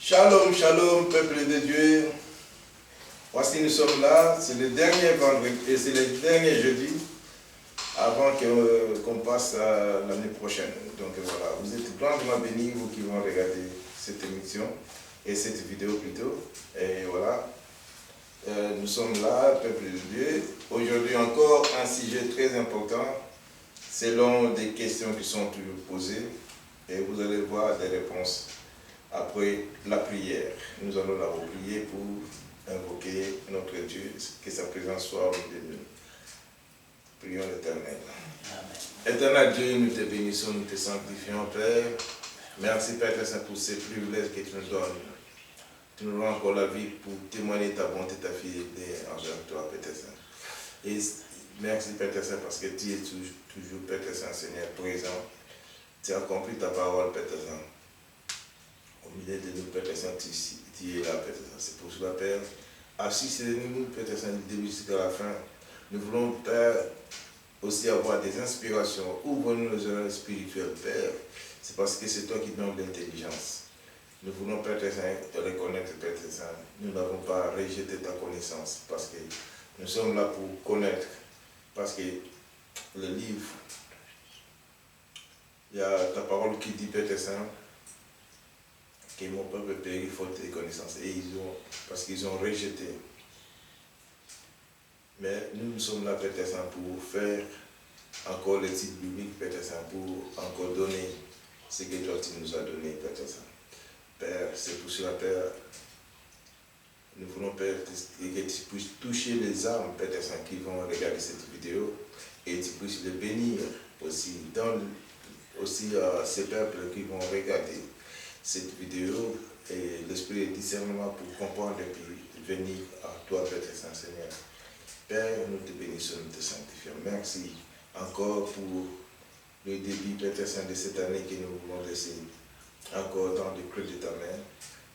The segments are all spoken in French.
Shalom, shalom, peuple de Dieu. Voici, nous sommes là, c'est le dernier vendredi et c'est le dernier jeudi avant qu'on passe à l'année prochaine. Donc voilà, vous êtes grandement bénis, vous qui vont regarder cette émission et cette vidéo plutôt. Et voilà, nous sommes là, peuple de Dieu. Aujourd'hui encore un sujet très important, selon des questions qui sont toujours posées et vous allez voir des réponses. Après la prière, nous allons la prier pour invoquer notre Dieu, que sa présence soit au milieu de nous. Prions l'Éternel. Éternel Dieu, nous te bénissons, nous te sanctifions, Père. Merci, Père Très Saint, pour ces privilèges que tu nous donnes. Tu nous rends encore la vie pour témoigner ta bonté, ta fidélité envers toi, Père Très Saint. Et merci, Père Très Saint, parce que tu es toujours, Père Très Saint, Seigneur, présent. Tu as accompli ta parole, Père Très Saint. Au milieu de nous, Père Saint, tu es là, Père Saint. C'est pour cela, Père, assistez-nous, Père Saint, du début jusqu'à la fin. Nous voulons, Père, aussi avoir des inspirations. Ouvre-nous nos oreilles spirituelles, Père. C'est parce que c'est toi qui donnes l'intelligence. Nous voulons, Père Saint, te reconnaître, Père Saint. Nous n'avons pas rejeté ta connaissance, parce que nous sommes là pour connaître. Parce que le livre, il y a ta parole qui dit, Père Saint, que mon peuple périt faute de connaissances, et parce qu'ils ont rejeté. Mais nous sommes là, Père Saint, pour faire encore les titres bibliques, Père Saint, pour encore donner ce que toi tu nous as donné, Père Saint. Père, c'est pour cela, Père, nous voulons, Père, que tu puisses toucher les âmes, Père Saint, qui vont regarder cette vidéo, et tu puisses les bénir aussi, aussi à ces peuples qui vont regarder cette vidéo et l'esprit de discernement pour comprendre et puis venir à toi, Père Saint Seigneur. Père, nous te bénissons, nous te sanctifions. Merci encore pour le début, Père Saint, de cette année que nous voulons laisser encore dans le creux de ta main.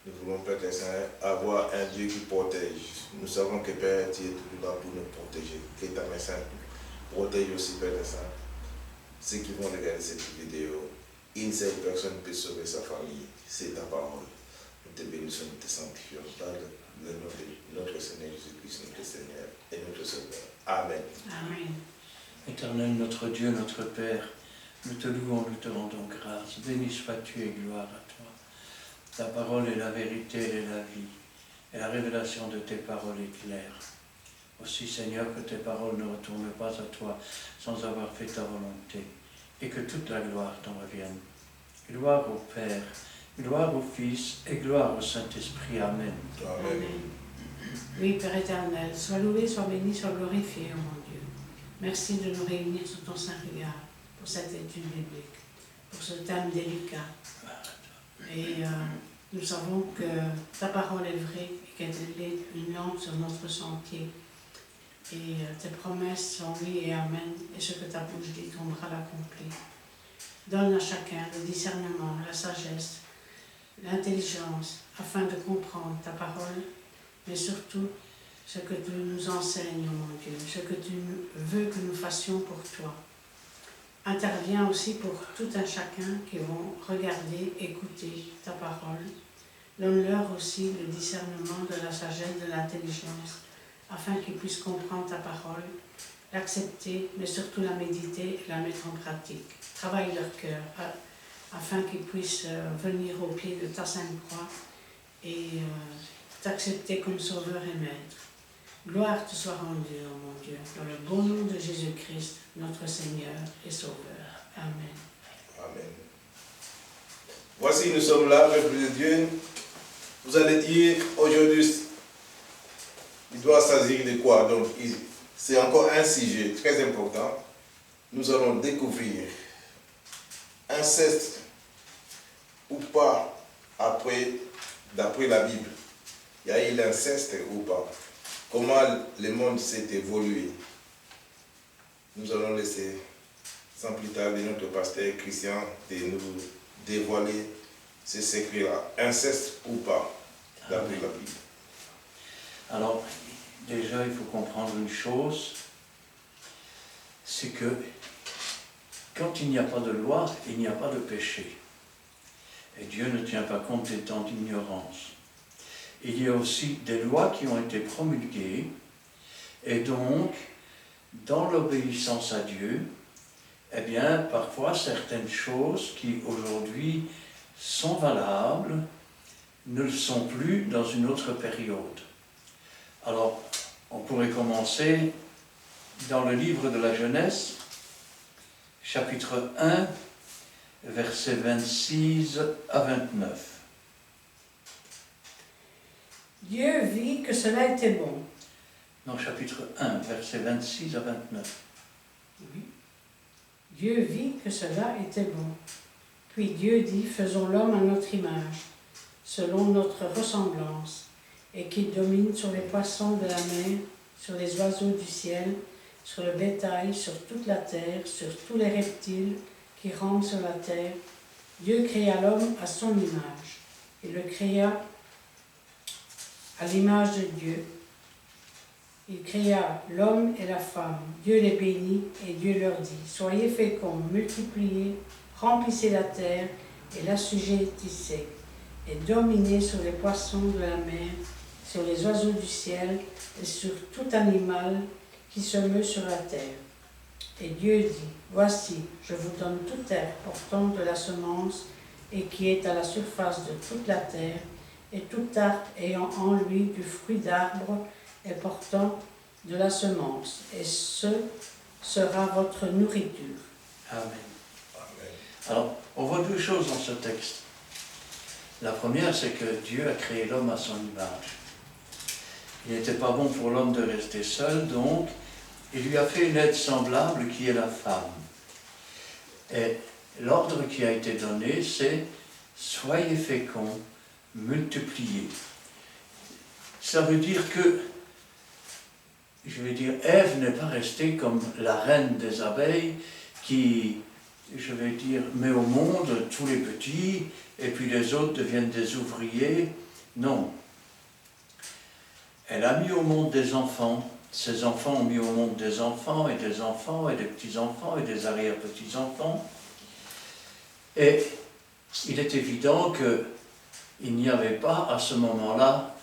Nous voulons, Père Saint, avoir un Dieu qui protège. Nous savons que, Père, tu es toujours là pour nous protéger. Que ta main sainte protège aussi, Père Saint, ceux qui vont regarder cette vidéo. Une seule personne peut sauver sa famille. C'est ta parole. Nous te bénissons, nous te sanctifions. Dans le nom de notre Seigneur Jésus-Christ, notre Seigneur et notre Sauveur. Amen. Amen. Éternel, notre Dieu, notre Père, nous te louons, nous te rendons grâce. Béni sois-tu et gloire à toi. Ta parole est la vérité, elle est la vie. Et la révélation de tes paroles est claire. Aussi, Seigneur, que tes paroles ne retournent pas à toi sans avoir fait ta volonté. Et que toute la gloire t'en revienne. Gloire au Père, gloire au Fils et gloire au Saint-Esprit. Amen. Amen. Oui, Père éternel, sois loué, sois béni, sois glorifié, oh mon Dieu. Merci de nous réunir sous ton saint regard pour cette étude biblique, pour ce thème délicat. Et nous savons que ta parole est vraie et qu'elle est une lampe sur notre sentier. Et tes promesses sont oui et amen, et ce que ta bouche dit tombera l'accompli. Donne à chacun le discernement, la sagesse, l'intelligence, afin de comprendre ta parole, mais surtout ce que tu nous enseignes, mon Dieu, ce que tu veux que nous fassions pour toi. Interviens aussi pour tout un chacun qui vont regarder, écouter ta parole. Donne-leur aussi le discernement de la sagesse, de l'intelligence, afin qu'ils puissent comprendre ta parole, l'accepter, mais surtout la méditer et la mettre en pratique. Travaille leur cœur, afin qu'ils puissent venir au pied de ta sainte croix et t'accepter comme sauveur et maître. Gloire te soit rendue, oh mon Dieu, dans le bon nom de Jésus-Christ, notre Seigneur et Sauveur. Amen. Amen. Voici, nous sommes là, peuple de Dieu. Vous allez dire, aujourd'hui, il doit s'agir de quoi? Donc, c'est encore un sujet très important. Nous allons découvrir inceste ou pas d'après la Bible. Il y a eu l'inceste ou pas? Comment le monde s'est évolué? Nous allons laisser, sans plus tarder, notre pasteur Christian de nous dévoiler ces secrets-là. Inceste ou pas d'après la Bible? Alors, déjà, il faut comprendre une chose, c'est que quand il n'y a pas de loi, il n'y a pas de péché. Et Dieu ne tient pas compte des temps d'ignorance. Il y a aussi des lois qui ont été promulguées, et donc, dans l'obéissance à Dieu, eh bien, parfois certaines choses qui aujourd'hui sont valables ne le sont plus dans une autre période. Alors, on pourrait commencer dans le livre de la Genèse, chapitre 1, versets 26 à 29. Dieu vit que cela était bon. Non, chapitre 1, versets 26 à 29. Oui. Dieu vit que cela était bon. Puis Dieu dit, faisons l'homme à notre image, selon notre ressemblance, et qu'il domine sur les poissons de la mer, sur les oiseaux du ciel, sur le bétail, sur toute la terre, sur tous les reptiles qui rampent sur la terre. Dieu créa l'homme à son image. Il le créa à l'image de Dieu. Il créa l'homme et la femme. Dieu les bénit et Dieu leur dit, soyez féconds, multipliez, remplissez la terre et l'assujettissez, et dominez sur les poissons de la mer, sur les oiseaux du ciel et sur tout animal qui se meut sur la terre. Et Dieu dit, voici, je vous donne toute herbe portant de la semence et qui est à la surface de toute la terre, et tout arbre ayant en lui du fruit d'arbre et portant de la semence, et ce sera votre nourriture. Amen. Amen. Alors, on voit deux choses dans ce texte. La première, c'est que Dieu a créé l'homme à son image. Il n'était pas bon pour l'homme de rester seul, donc il lui a fait une aide semblable qui est la femme. Et l'ordre qui a été donné, c'est « Soyez féconds, multipliez ». Ça veut dire que, je vais dire, Ève n'est pas restée comme la reine des abeilles qui, je vais dire, met au monde tous les petits et puis les autres deviennent des ouvriers. Non. Elle a mis au monde des enfants. Ces enfants ont mis au monde des enfants et des petits-enfants et des arrière-petits-enfants. Et il est évident qu'il n'y avait pas à ce moment-là,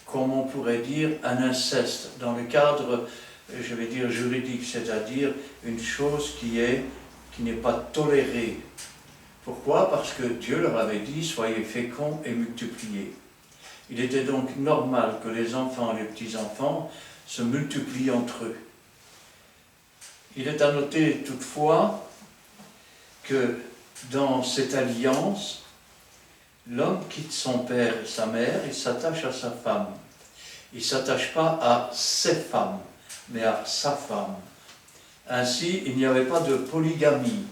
comme on pourrait dire, un inceste dans le cadre, je vais dire, juridique, c'est-à-dire une chose qui n'est pas tolérée. Pourquoi? Parce que Dieu leur avait dit, soyez féconds et multipliez. Il était donc normal que les enfants et les petits-enfants se multiplient entre eux. Il est à noter toutefois que dans cette alliance, l'homme quitte son père et sa mère, il s'attache à sa femme. Il ne s'attache pas à ses femmes, mais à sa femme. Ainsi, il n'y avait pas de polygamie.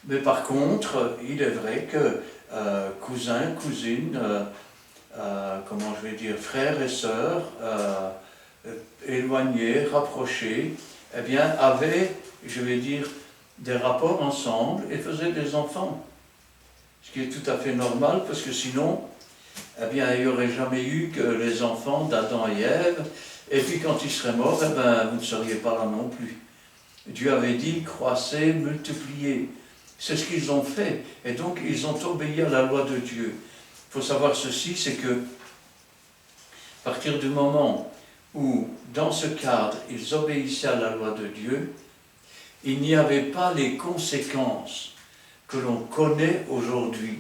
Mais par contre, il est vrai que cousins, cousines, comment je vais dire, frères et sœurs, éloignés, rapprochés, eh bien, avaient, je vais dire, des rapports ensemble et faisaient des enfants. Ce qui est tout à fait normal, parce que sinon, eh bien, il n'y aurait jamais eu que les enfants d'Adam et Ève, et puis quand ils seraient morts, eh bien, vous ne seriez pas là non plus. Dieu avait dit, croissez, multipliez. C'est ce qu'ils ont fait, et donc ils ont obéi à la loi de Dieu. Il faut savoir ceci, c'est que, à partir du moment où, dans ce cadre, ils obéissaient à la loi de Dieu, il n'y avait pas les conséquences que l'on connaît aujourd'hui.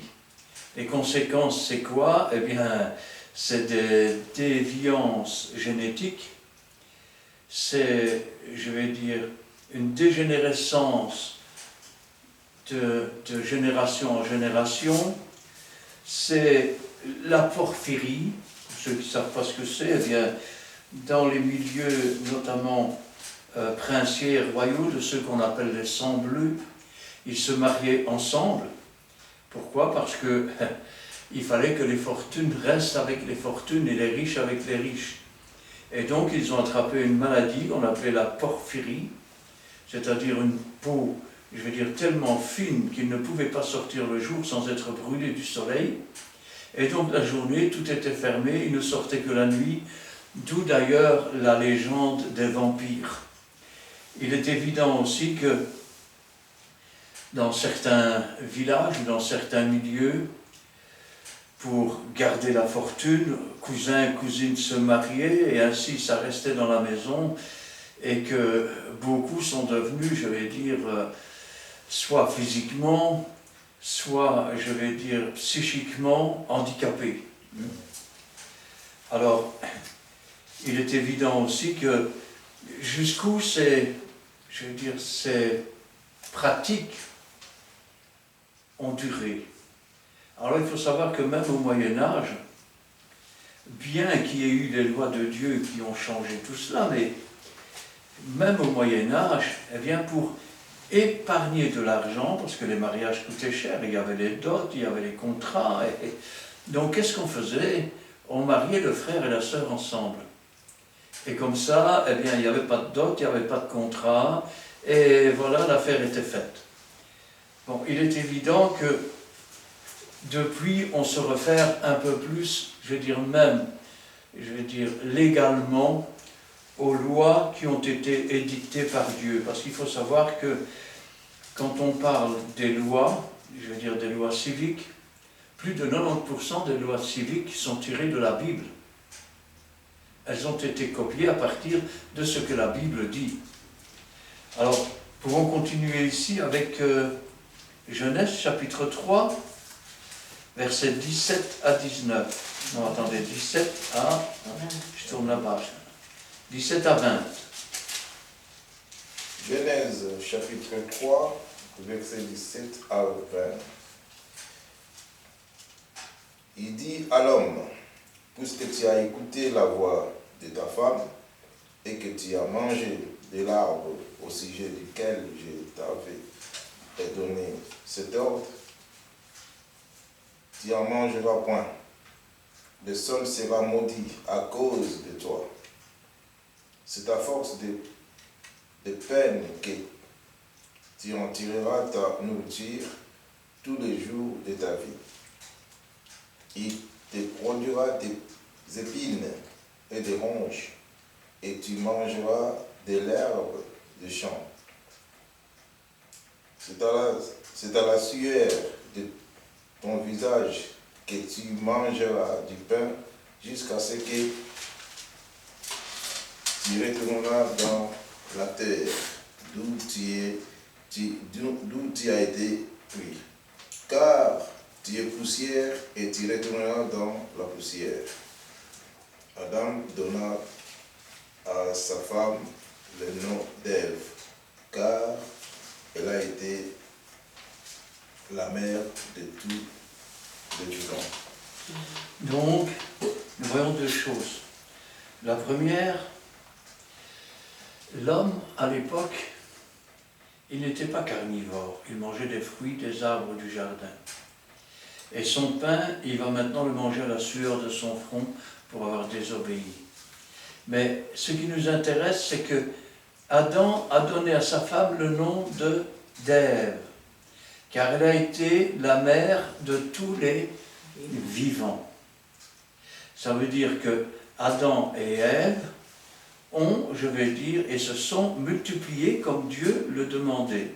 Les conséquences, c'est quoi? Eh bien, c'est des déviances génétiques, c'est, je vais dire, une dégénérescence de génération en génération, c'est la porphyrie. Pour ceux qui ne savent pas ce que c'est, eh bien, dans les milieux notamment princiers et royaux, de ceux qu'on appelle les sangs bleus, ils se mariaient ensemble. Pourquoi? Parce que il fallait que les fortunes restent avec les fortunes et les riches avec les riches. Et donc ils ont attrapé une maladie qu'on appelait la porphyrie, c'est-à-dire une peau, je vais dire, tellement fine qu'ils ne pouvaient pas sortir le jour sans être brûlés du soleil. Et donc la journée, tout était fermé, ils ne sortaient que la nuit, d'où d'ailleurs la légende des vampires. Il est évident aussi que dans certains villages ou dans certains milieux, pour garder la fortune, cousins et cousines se mariaient et ainsi ça restait dans la maison et que beaucoup sont devenus, je vais dire, soit physiquement, soit, je vais dire, psychiquement handicapés. Alors, il est évident aussi que jusqu'où ces pratiques ont duré. Alors il faut savoir que même au Moyen-Âge, bien qu'il y ait eu des lois de Dieu qui ont changé tout cela, mais même au Moyen-Âge, eh bien pour épargner de l'argent, parce que les mariages coûtaient cher, il y avait les dots, il y avait les contrats, donc qu'est-ce qu'on faisait? On mariait le frère et la sœur ensemble. Et comme ça, eh bien, il n'y avait pas de dot, il n'y avait pas de contrat, et voilà, l'affaire était faite. Bon, il est évident que depuis, on se réfère un peu plus, je vais dire légalement, aux lois qui ont été édictées par Dieu. Parce qu'il faut savoir que quand on parle des lois, je veux dire des lois civiques, plus de 90% des lois civiques sont tirées de la Bible. Elles ont été copiées à partir de ce que la Bible dit. Alors, pouvons continuer ici avec Genèse chapitre 3, versets 17 à 19. Non, attendez, 17 à... Je tourne la page. 17 à 20. Genèse chapitre 3, versets 17 à 20. Il dit à l'homme, puisque tu as écouté la voix de ta femme et que tu as mangé de l'arbre au sujet duquel je t'avais donné cet ordre, tu n'en mangeras point. Le sol sera maudit à cause de toi. C'est à force de peine que tu en tireras ta nourriture tous les jours de ta vie. Il te produira des épines et des ronges, et tu mangeras de l'herbe du champ. C'est à la sueur de ton visage que tu mangeras du pain jusqu'à ce que tu retourneras dans la terre d'où tu as été pris. Car tu es poussière et tu retourneras dans la poussière. Adam donna à sa femme le nom d'Ève, car elle a été la mère de tous les vivants. Donc, nous voyons deux choses. La première, l'homme, à l'époque, il n'était pas carnivore. Il mangeait des fruits des arbres du jardin. Et son pain, il va maintenant le manger à la sueur de son front pour avoir désobéi. Mais ce qui nous intéresse, c'est que Adam a donné à sa femme le nom d'Ève, car elle a été la mère de tous les vivants. Ça veut dire que Adam et Ève ont, je vais dire, et se sont multipliés comme Dieu le demandait.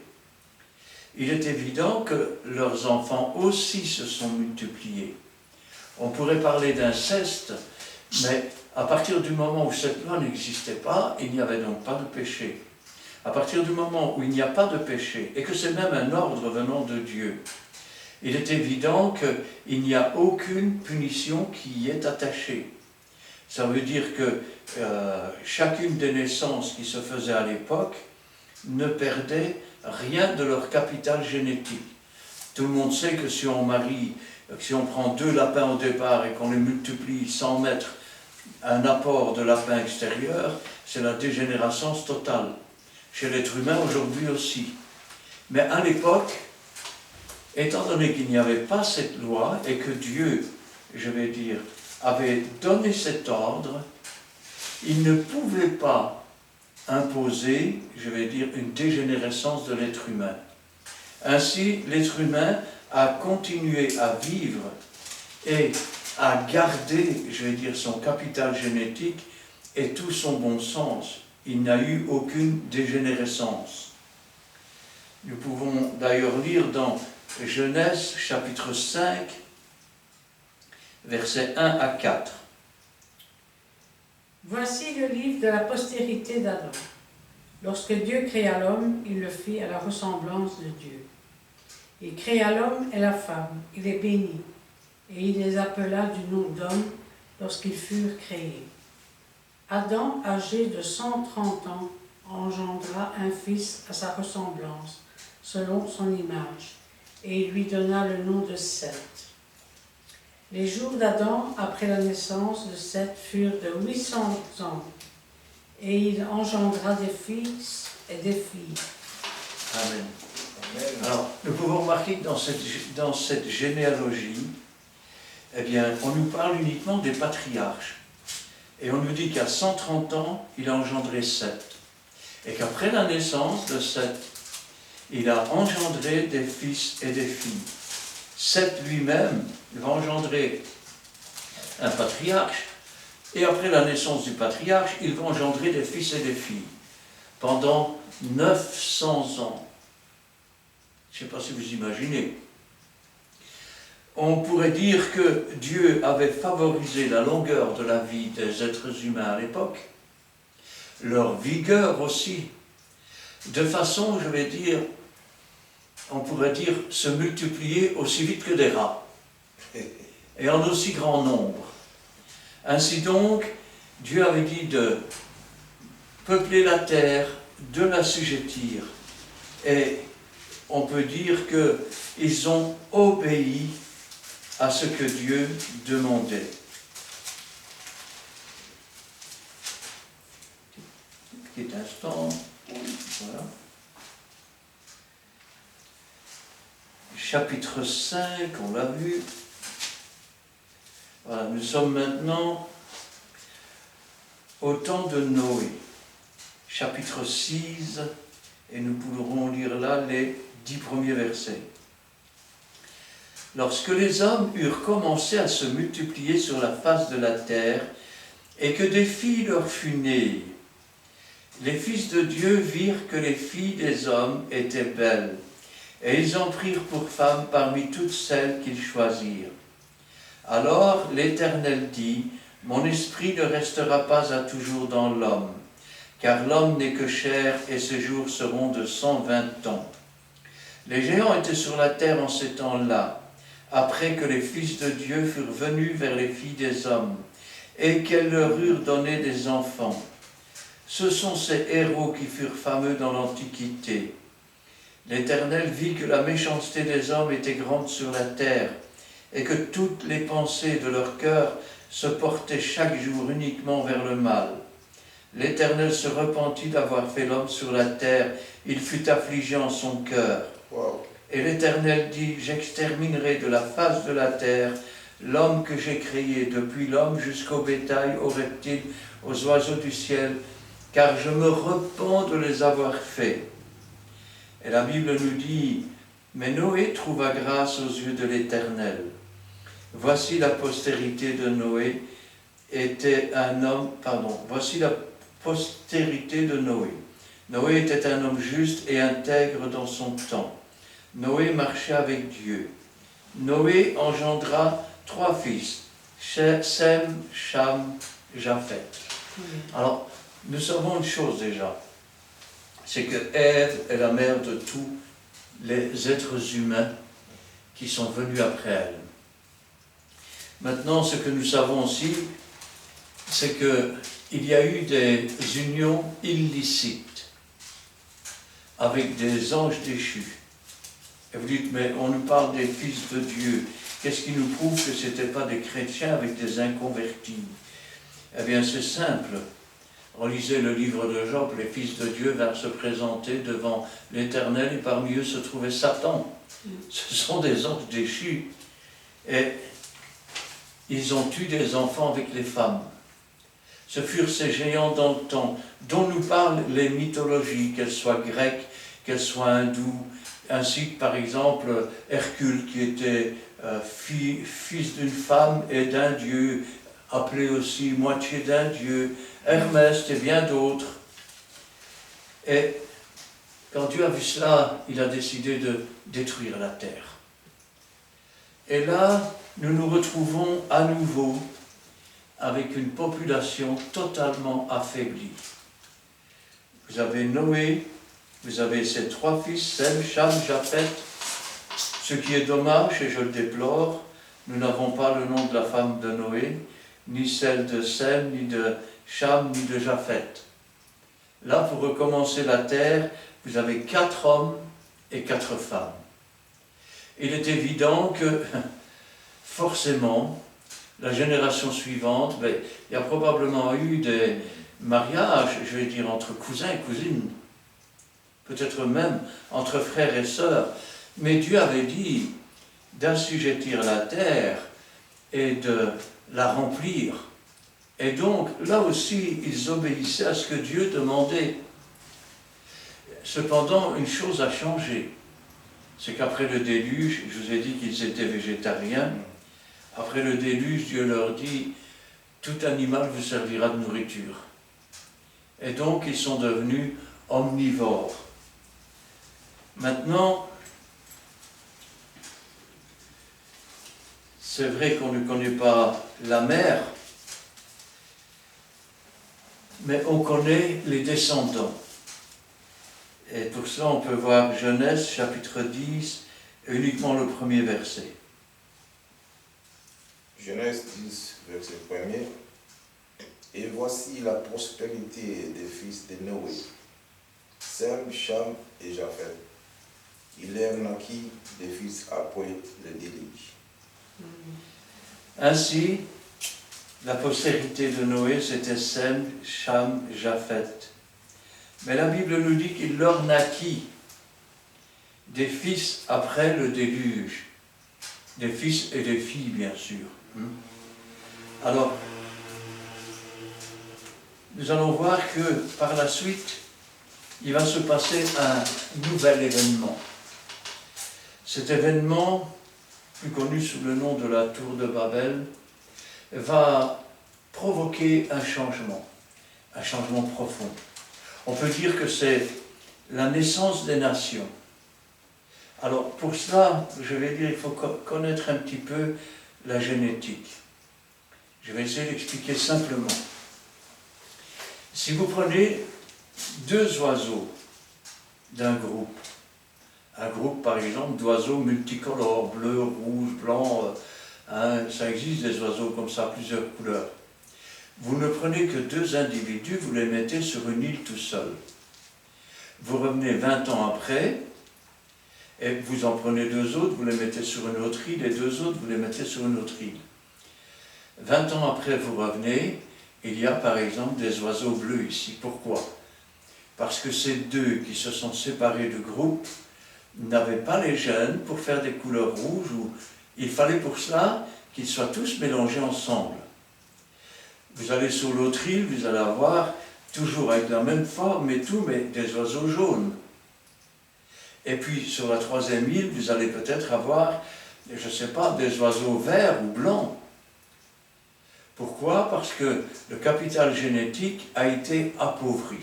Il est évident que leurs enfants aussi se sont multipliés. On pourrait parler d'inceste, mais à partir du moment où cette loi n'existait pas, il n'y avait donc pas de péché. À partir du moment où il n'y a pas de péché, et que c'est même un ordre venant de Dieu, il est évident qu'il n'y a aucune punition qui y est attachée. Ça veut dire que chacune des naissances qui se faisaient à l'époque ne perdait rien de leur capital génétique. Tout le monde sait que si on prend 2 lapins au départ et qu'on les multiplie sans mettre un apport de lapin extérieur, c'est la dégénérescence totale. Chez l'être humain aujourd'hui aussi. Mais à l'époque, étant donné qu'il n'y avait pas cette loi et que Dieu, je vais dire, avait donné cet ordre, il ne pouvait pas imposer, je vais dire, une dégénérescence de l'être humain. Ainsi, l'être humain a continué à vivre et à garder, je vais dire, son capital génétique et tout son bon sens. Il n'a eu aucune dégénérescence. Nous pouvons d'ailleurs lire dans Genèse chapitre 5, versets 1 à 4. Voici le livre de la postérité d'Adam. Lorsque Dieu créa l'homme, il le fit à la ressemblance de Dieu. Il créa l'homme et la femme, il les bénit, et il les appela du nom d'homme lorsqu'ils furent créés. Adam, âgé de 130 ans, engendra un fils à sa ressemblance, selon son image, et il lui donna le nom de Seth. Les jours d'Adam, après la naissance de Seth, furent de 800 ans, et il engendra des fils et des filles. Amen. Amen. Alors, nous pouvons remarquer que dans cette généalogie, eh bien, on nous parle uniquement des patriarches. Et on nous dit qu'à 130 ans, il a engendré Seth. Et qu'après la naissance de Seth, il a engendré des fils et des filles. Seth lui-même, il va engendrer un patriarche. Et après la naissance du patriarche, il va engendrer des fils et des filles. Pendant 900 ans. Je ne sais pas si vous imaginez. On pourrait dire que Dieu avait favorisé la longueur de la vie des êtres humains à l'époque, leur vigueur aussi, de façon, je vais dire, on pourrait dire, se multiplier aussi vite que des rats, et en aussi grand nombre. Ainsi donc, Dieu avait dit de peupler la terre, de l'assujettir, et on peut dire qu'ils ont obéi à ce que Dieu demandait. Un petit instant. Voilà. Chapitre 5, on l'a vu. Voilà, nous sommes maintenant au temps de Noé. Chapitre 6, et nous pourrons lire là les 10 premiers versets. Lorsque les hommes eurent commencé à se multiplier sur la face de la terre, et que des filles leur furent nées, les fils de Dieu virent que les filles des hommes étaient belles, et ils en prirent pour femmes parmi toutes celles qu'ils choisirent. Alors l'Éternel dit, « Mon esprit ne restera pas à toujours dans l'homme, car l'homme n'est que chair, et ses jours seront de 120 ans. » Les géants étaient sur la terre en ces temps-là, après que les fils de Dieu furent venus vers les filles des hommes, et qu'elles leur eurent donné des enfants. Ce sont ces héros qui furent fameux dans l'Antiquité. L'Éternel vit que la méchanceté des hommes était grande sur la terre, et que toutes les pensées de leur cœur se portaient chaque jour uniquement vers le mal. L'Éternel se repentit d'avoir fait l'homme sur la terre, il fut affligé en son cœur. Wow. Et l'Éternel dit, j'exterminerai de la face de la terre l'homme que j'ai créé, depuis l'homme jusqu'au bétail, aux reptiles, aux oiseaux du ciel, car je me repens de les avoir faits. Et la Bible nous dit, mais Noé trouva grâce aux yeux de l'Éternel. Voici la postérité de Noé, voici la postérité de Noé. Noé était un homme juste et intègre dans son temps. Noé marchait avec Dieu. Noé engendra 3 fils, Sem, Cham, Japheth. Alors, nous savons une chose déjà, c'est que Ève est la mère de tous les êtres humains qui sont venus après elle. Maintenant, ce que nous savons aussi, c'est qu'il y a eu des unions illicites avec des anges déchus. Et vous dites, mais on nous parle des fils de Dieu. Qu'est-ce qui nous prouve que ce n'étaient pas des chrétiens avec des inconvertis? Eh bien, c'est simple. Relisez le livre de Job, les fils de Dieu vinrent se présenter devant l'Éternel et parmi eux se trouvait Satan. Ce sont des anges déchus. Et ils ont eu des enfants avec les femmes. Ce furent ces géants dans le temps, dont nous parlent les mythologies, qu'elles soient grecques, qu'elles soient hindoues, ainsi que par exemple Hercule qui était fils d'une femme et d'un dieu, appelé aussi moitié d'un dieu, Hermès et bien d'autres. Et Quand Dieu a vu cela, il a décidé de détruire la terre. Et là, nous nous retrouvons à nouveau avec une population totalement affaiblie. Vous avez Noé, vous avez ses 3 fils, Sem, Cham, Japheth. Ce qui est dommage, et je le déplore, nous n'avons pas le nom de la femme de Noé, ni celle de Sem, ni de Cham, ni de Japheth. Là, pour recommencer la terre, vous avez 4 hommes et 4 femmes. Il est évident que, forcément, la génération suivante, il y a probablement eu des mariages, je vais dire, entre cousins et cousines, peut-être même entre frères et sœurs, mais Dieu avait dit d'assujettir la terre et de la remplir. Et donc, là aussi, ils obéissaient à ce que Dieu demandait. Cependant, une chose a changé. C'est qu'après le déluge, je vous ai dit qu'ils étaient végétariens. Après le déluge, Dieu leur dit, tout animal vous servira de nourriture. Et donc, ils sont devenus omnivores. Maintenant, c'est vrai qu'on ne connaît pas la mère, mais on connaît les descendants. Et pour cela, on peut voir Genèse, chapitre 10, et uniquement le premier verset. Genèse 10, verset 1er. Et voici la prospérité des fils de Noé, Sem, Cham et Japheth. Il leur naquit des fils après le déluge. Ainsi, la postérité de Noé, c'était Sem, Cham, Japheth. Mais la Bible nous dit qu'il leur naquit des fils après le déluge. Des fils et des filles, bien sûr. Alors, nous allons voir que par la suite, il va se passer un nouvel événement. Cet événement, plus connu sous le nom de la tour de Babel, va provoquer un changement profond. On peut dire que c'est la naissance des nations. Alors pour cela, je vais dire, il faut connaître un petit peu la génétique. Je vais essayer d'expliquer simplement. Si vous prenez 2 oiseaux d'un groupe, un groupe par exemple d'oiseaux multicolores, bleu, rouge, blanc, ça existe des oiseaux comme ça, plusieurs couleurs. Vous ne prenez que 2 individus, vous les mettez sur une île tout seul. Vous revenez 20 ans après, et vous en prenez 2 autres, vous les mettez sur une autre île, et 2 autres, vous les mettez sur une autre île. 20 ans après, vous revenez, il y a par exemple des oiseaux bleus ici. Pourquoi? Parce que ces 2 qui se sont séparés du groupe n'avaient pas les gènes pour faire des couleurs rouges, ou il fallait pour cela qu'ils soient tous mélangés ensemble. Vous allez sur l'autre île, vous allez avoir, toujours avec la même forme et tout, mais des oiseaux jaunes. Et puis sur la 3e île, vous allez peut-être avoir, je ne sais pas, des oiseaux verts ou blancs. Pourquoi? Parce que le capital génétique a été appauvri.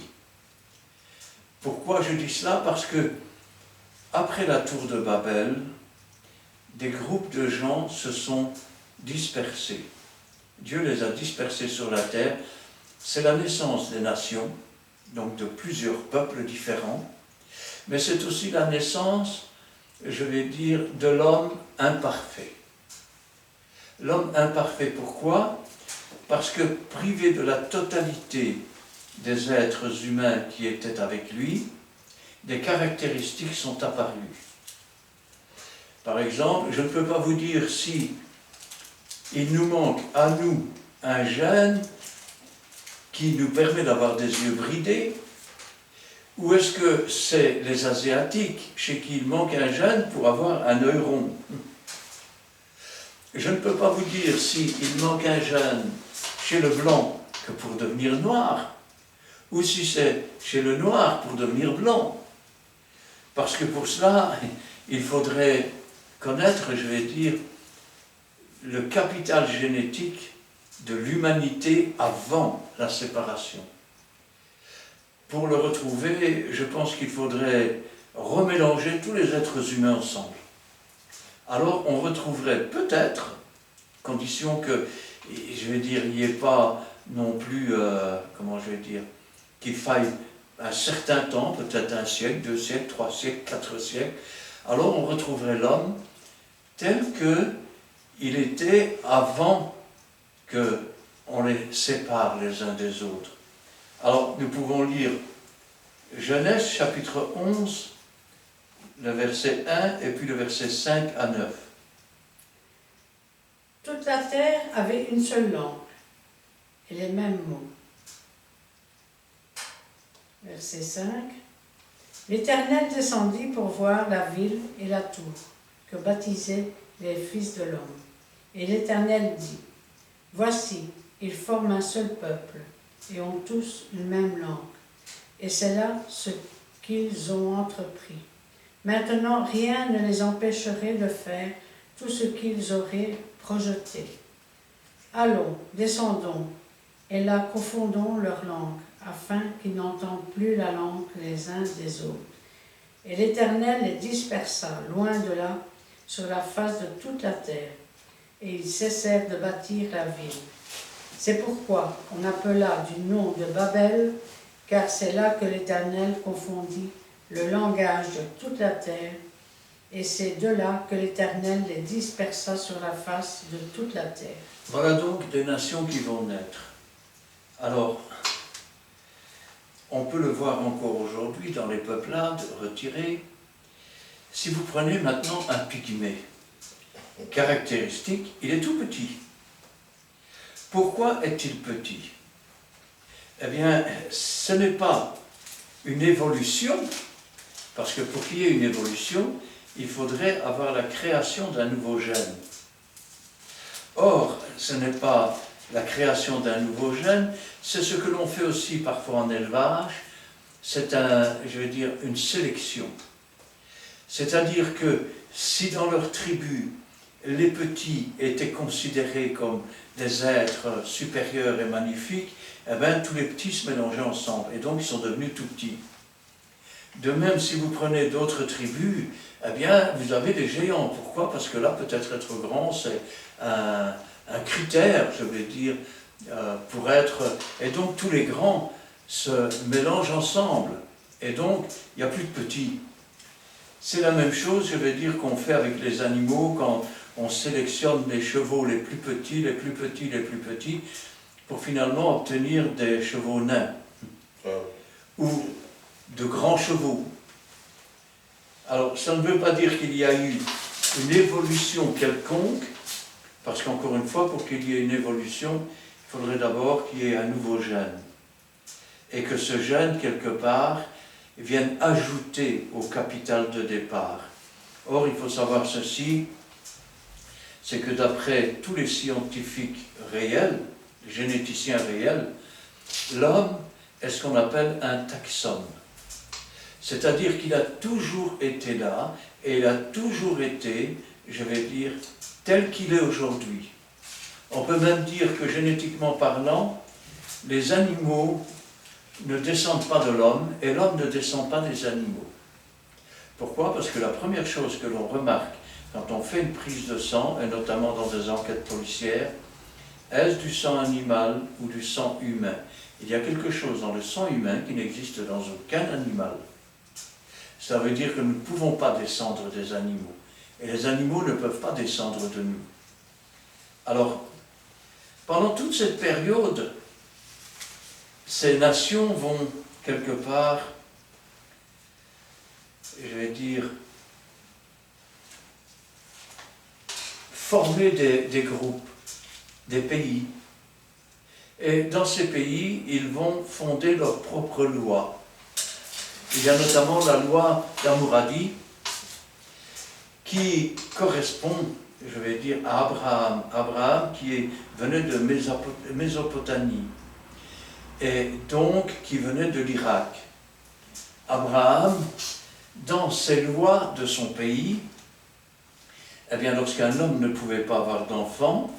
Pourquoi je dis cela? Parce que après la tour de Babel, des groupes de gens se sont dispersés. Dieu les a dispersés sur la terre. C'est la naissance des nations, donc de plusieurs peuples différents, mais c'est aussi la naissance, je vais dire, de l'homme imparfait. L'homme imparfait, pourquoi? Parce que privé de la totalité des êtres humains qui étaient avec lui, des caractéristiques sont apparues. Par exemple, je ne peux pas vous dire si il nous manque à nous un gène qui nous permet d'avoir des yeux bridés, ou est-ce que c'est les Asiatiques chez qui il manque un gène pour avoir un œil rond? Je ne peux pas vous dire s'il manque un gène chez le blanc que pour devenir noir, ou si c'est chez le noir pour devenir blanc. Parce que pour cela, il faudrait connaître, je vais dire, le capital génétique de l'humanité avant la séparation. pour le retrouver, je pense qu'il faudrait remélanger tous les êtres humains ensemble. Alors on retrouverait peut-être, condition que, je vais dire, il n'y ait pas non plus, comment je vais dire, qu'il faille un certain temps, peut-être 1 siècle, 2 siècles, 3 siècles, 4 siècles, alors on retrouverait l'homme tel qu'il était avant qu'on les sépare les uns des autres. Alors nous pouvons lire Genèse chapitre 11, le verset 1 et puis le verset 5 à 9. Toute la terre avait une seule langue et les mêmes mots. Verset 5. L'Éternel descendit pour voir la ville et la tour que baptisaient les fils de l'homme. Et l'Éternel dit, voici, ils forment un seul peuple et ont tous une même langue. Et c'est là ce qu'ils ont entrepris. Maintenant, rien ne les empêcherait de faire tout ce qu'ils auraient projeté. Allons, descendons, et là confondons leurs langues, afin qu'ils n'entendent plus la langue les uns des autres. Et l'Éternel les dispersa, loin de là, sur la face de toute la terre, et ils cessèrent de bâtir la ville. C'est pourquoi on appela du nom de Babel, car c'est là que l'Éternel confondit le langage de toute la terre, et c'est de là que l'Éternel les dispersa sur la face de toute la terre. Voilà donc des nations qui vont naître. Alors, on peut le voir encore aujourd'hui dans les peuplades retirées. Si vous prenez maintenant un pygmée, caractéristique, il est tout petit. Pourquoi est-il petit? Eh bien, ce n'est pas une évolution, parce que pour qu'il y ait une évolution, il faudrait avoir la création d'un nouveau gène. Or, ce n'est pas la création d'un nouveau gène, c'est ce que l'on fait aussi parfois en élevage, c'est une sélection. C'est-à-dire que si dans leur tribu, les petits étaient considérés comme des êtres supérieurs et magnifiques, eh bien tous les petits se mélangeaient ensemble, et donc ils sont devenus tout petits. De même, si vous prenez d'autres tribus, eh bien, vous avez des géants. Pourquoi? Parce que là, peut-être être grand, c'est un critère, je vais dire, pour être... Et donc, tous les grands se mélangent ensemble. Et donc, il n'y a plus de petits. C'est la même chose, je vais dire, qu'on fait avec les animaux quand on sélectionne les chevaux les plus petits, les plus petits, les plus petits, pour finalement obtenir des chevaux nains. Ou de grands chevaux. Alors, ça ne veut pas dire qu'il y a eu une évolution quelconque, parce qu'encore une fois, pour qu'il y ait une évolution, il faudrait d'abord qu'il y ait un nouveau gène. Et que ce gène, quelque part, vienne ajouter au capital de départ. Or, il faut savoir ceci, c'est que d'après tous les scientifiques réels, les généticiens réels, l'homme est ce qu'on appelle un taxone. C'est-à-dire qu'il a toujours été là, et il a toujours été, je vais dire, tel qu'il est aujourd'hui. On peut même dire que génétiquement parlant, les animaux ne descendent pas de l'homme, et l'homme ne descend pas des animaux. Pourquoi? Parce que la première chose que l'on remarque quand on fait une prise de sang, et notamment dans des enquêtes policières, est-ce du sang animal ou du sang humain? Il y a quelque chose dans le sang humain qui n'existe dans aucun animal. Ça veut dire que nous ne pouvons pas descendre des animaux. Et les animaux ne peuvent pas descendre de nous. Alors, pendant toute cette période, ces nations vont quelque part, je vais dire, former des groupes, des pays. Et dans ces pays, ils vont fonder leurs propres lois. Il y a notamment la loi d'Hammurabi qui correspond, je vais dire, à Abraham. Abraham qui venait de Mésopotamie et donc qui venait de l'Irak. Abraham, dans ses lois de son pays, eh bien, lorsqu'un homme ne pouvait pas avoir d'enfant,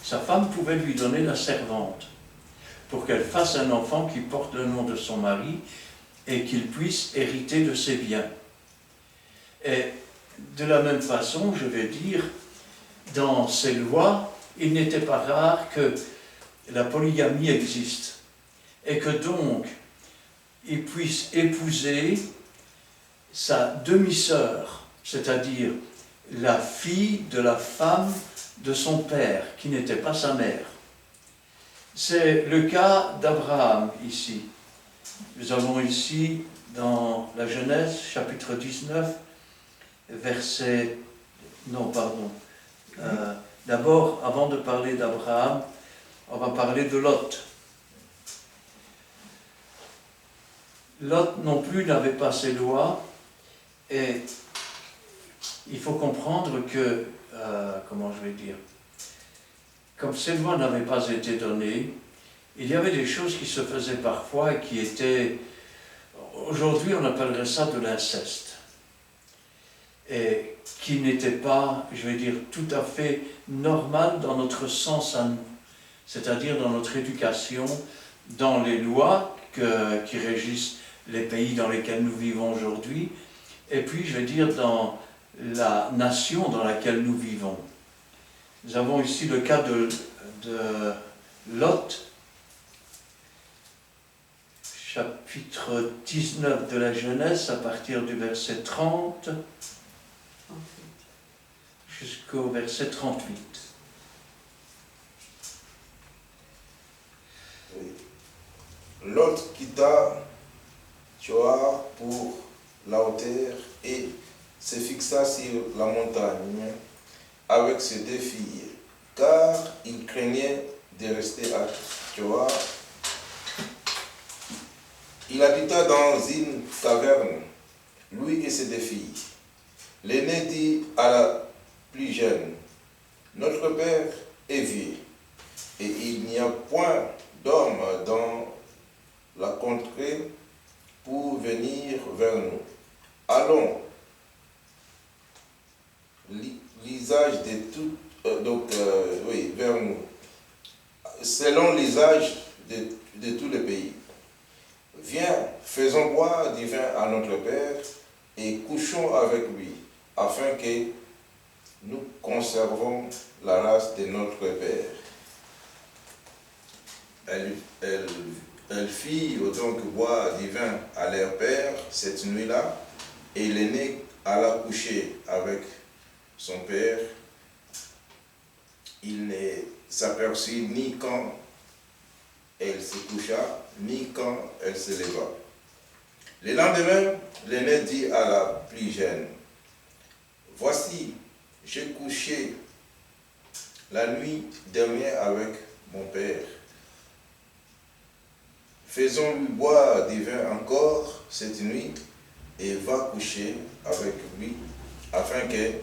sa femme pouvait lui donner la servante pour qu'elle fasse un enfant qui porte le nom de son mari, et qu'il puisse hériter de ses biens. Et de la même façon, je vais dire, dans ces lois, il n'était pas rare que la polygamie existe et que donc il puisse épouser sa demi-sœur, c'est-à-dire la fille de la femme de son père, qui n'était pas sa mère. C'est le cas d'Abraham ici. Nous avons ici dans la Genèse, chapitre 19, verset... Non, pardon. D'abord, avant de parler d'Abraham, on va parler de Lot. Lot non plus n'avait pas ses lois, et il faut comprendre que, comment je vais dire, comme ces lois n'avaient pas été données, il y avait des choses qui se faisaient parfois et qui étaient, aujourd'hui on appellerait ça de l'inceste, et qui n'étaient pas, je vais dire, tout à fait normales dans notre sens à nous, c'est-à-dire dans notre éducation, dans les lois qui régissent les pays dans lesquels nous vivons aujourd'hui, et puis, je vais dire, dans la nation dans laquelle nous vivons. Nous avons ici le cas de Lot, chapitre 19 de la Genèse, à partir du verset 30 jusqu'au verset 38. Oui. Lot quitta Tsoar pour la hauteur et se fixa sur la montagne avec ses 2 filles, car il craignait de rester à Tsoar. Il habita dans une caverne, lui et ses 2 filles. L'aîné dit à la plus jeune, « Notre père est vieux, et il n'y a point d'homme dans la contrée pour venir vers nous. Allons, l'usage de tout, vers nous, selon l'usage de tous les pays. Viens, faisons boire du vin à notre père et couchons avec lui, afin que nous conservons la race de notre père. » Elle fit donc boire du vin à leur père cette nuit-là, et l'aîné alla coucher avec son père. Il ne s'aperçut ni quand elle se coucha, ni quand elle se leva. Le lendemain, l'aîné dit à la plus jeune, « Voici, j'ai couché la nuit dernière avec mon père. Faisons-lui boire du vin encore cette nuit et va coucher avec lui, afin que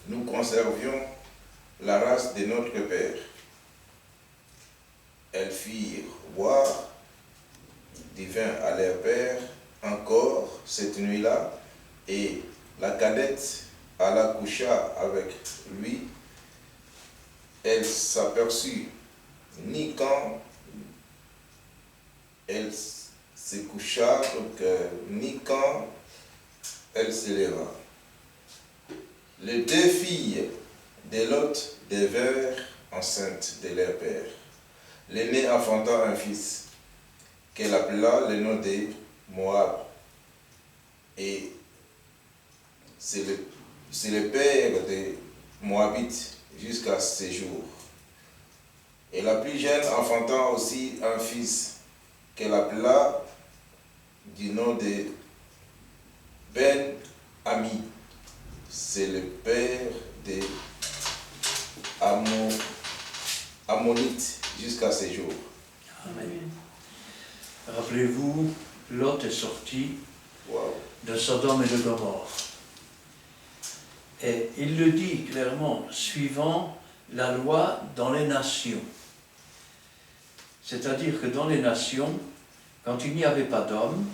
nous conservions la race de notre père. » Elles firent boire du vin à leur père encore cette nuit-là, et la cadette alla coucha avec lui. Elle s'aperçut ni quand elle se coucha, ni quand elle se leva. Les 2 filles de Lot devinrent enceintes de leur père. L'aînée enfanta un fils, qu'elle appela le nom de Moab, et c'est le père des Moabites jusqu'à ce jour. Et la plus jeune enfanta aussi un fils, qu'elle appela du nom de Ben-Ami, c'est le père des Ammonites jusqu'à ce jour. Amen. Rappelez-vous, Lot est sorti de Sodome et de Gomorrhe. Et il le dit clairement, suivant la loi dans les nations. C'est-à-dire que dans les nations, quand il n'y avait pas d'hommes,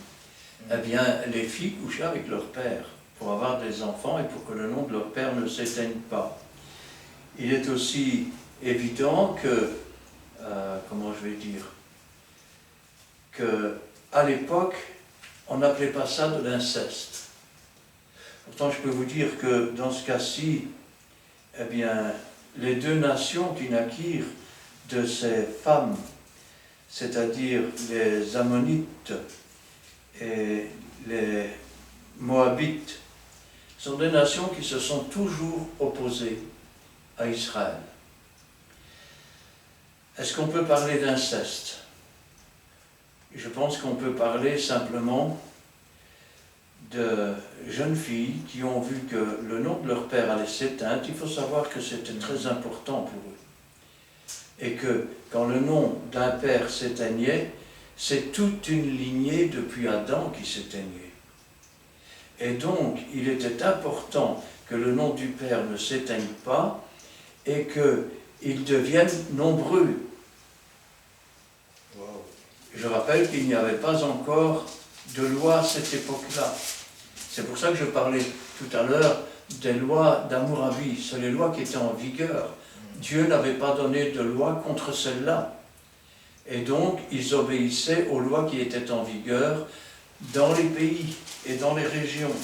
eh bien, les filles couchaient avec leur père pour avoir des enfants et pour que le nom de leur père ne s'éteigne pas. Il est aussi évident que, comment je vais dire, qu'à l'époque, on n'appelait pas ça de l'inceste. Pourtant, je peux vous dire que dans ce cas-ci, eh bien, les deux nations qui naquirent de ces femmes, c'est-à-dire les Ammonites et les Moabites, sont des nations qui se sont toujours opposées à Israël. Est-ce qu'on peut parler d'inceste? Je pense qu'on peut parler simplement de jeunes filles qui ont vu que le nom de leur père allait s'éteindre. Il faut savoir que c'était très important pour eux. Et que quand le nom d'un père s'éteignait, c'est toute une lignée depuis Adam qui s'éteignait. Et donc, il était important que le nom du père ne s'éteigne pas et qu'ils deviennent nombreux. Wow. Je rappelle qu'il n'y avait pas encore de loi à cette époque-là. C'est pour ça que je parlais tout à l'heure des lois d'Hammurabi, c'est les lois qui étaient en vigueur. Dieu n'avait pas donné de loi contre celles-là. Et donc, ils obéissaient aux lois qui étaient en vigueur dans les pays et dans les régions.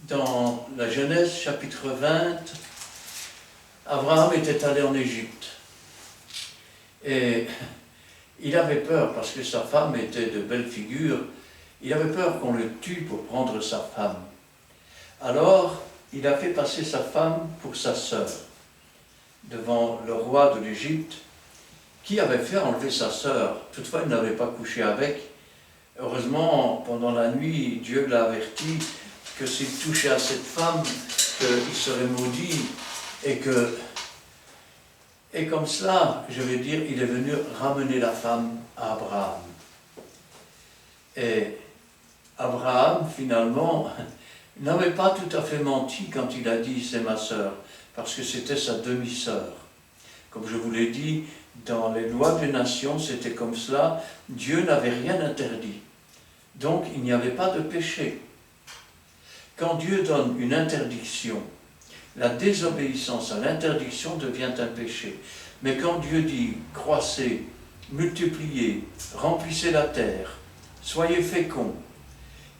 Dans la Genèse, chapitre 20, Abraham était allé en Égypte. Et il avait peur, parce que sa femme était de belle figure, il avait peur qu'on le tue pour prendre sa femme. Alors, il a fait passer sa femme pour sa sœur, devant le roi de l'Égypte, qui avait fait enlever sa sœur. Toutefois, il n'avait pas couché avec. Heureusement, pendant la nuit, Dieu l'a averti que s'il touchait à cette femme, qu'il serait maudit, et comme cela, je vais dire, il est venu ramener la femme à Abraham. Et Abraham, finalement, n'avait pas tout à fait menti quand il a dit « c'est ma sœur », parce que c'était sa demi-sœur. Comme je vous l'ai dit, dans les lois des nations, c'était comme cela, Dieu n'avait rien interdit. Donc, il n'y avait pas de péché. Quand Dieu donne une interdiction, la désobéissance à l'interdiction devient un péché. Mais quand Dieu dit « croissez, multipliez, remplissez la terre, soyez féconds »,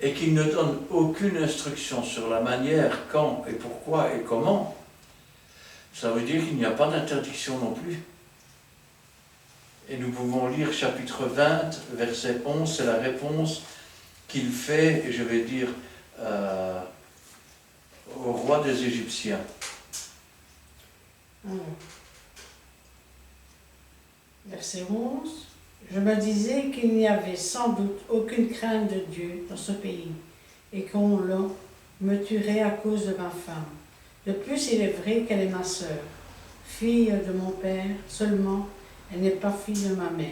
et qu'il ne donne aucune instruction sur la manière, quand et pourquoi et comment, ça veut dire qu'il n'y a pas d'interdiction non plus. Et nous pouvons lire chapitre 20, verset 11, c'est la réponse qu'il fait, et je vais dire, au roi des Égyptiens. Verset 11. Je me disais qu'il n'y avait sans doute aucune crainte de Dieu dans ce pays, et qu'on me tuerait à cause de ma femme. De plus, il est vrai qu'elle est ma sœur, fille de mon père, seulement elle n'est pas fille de ma mère,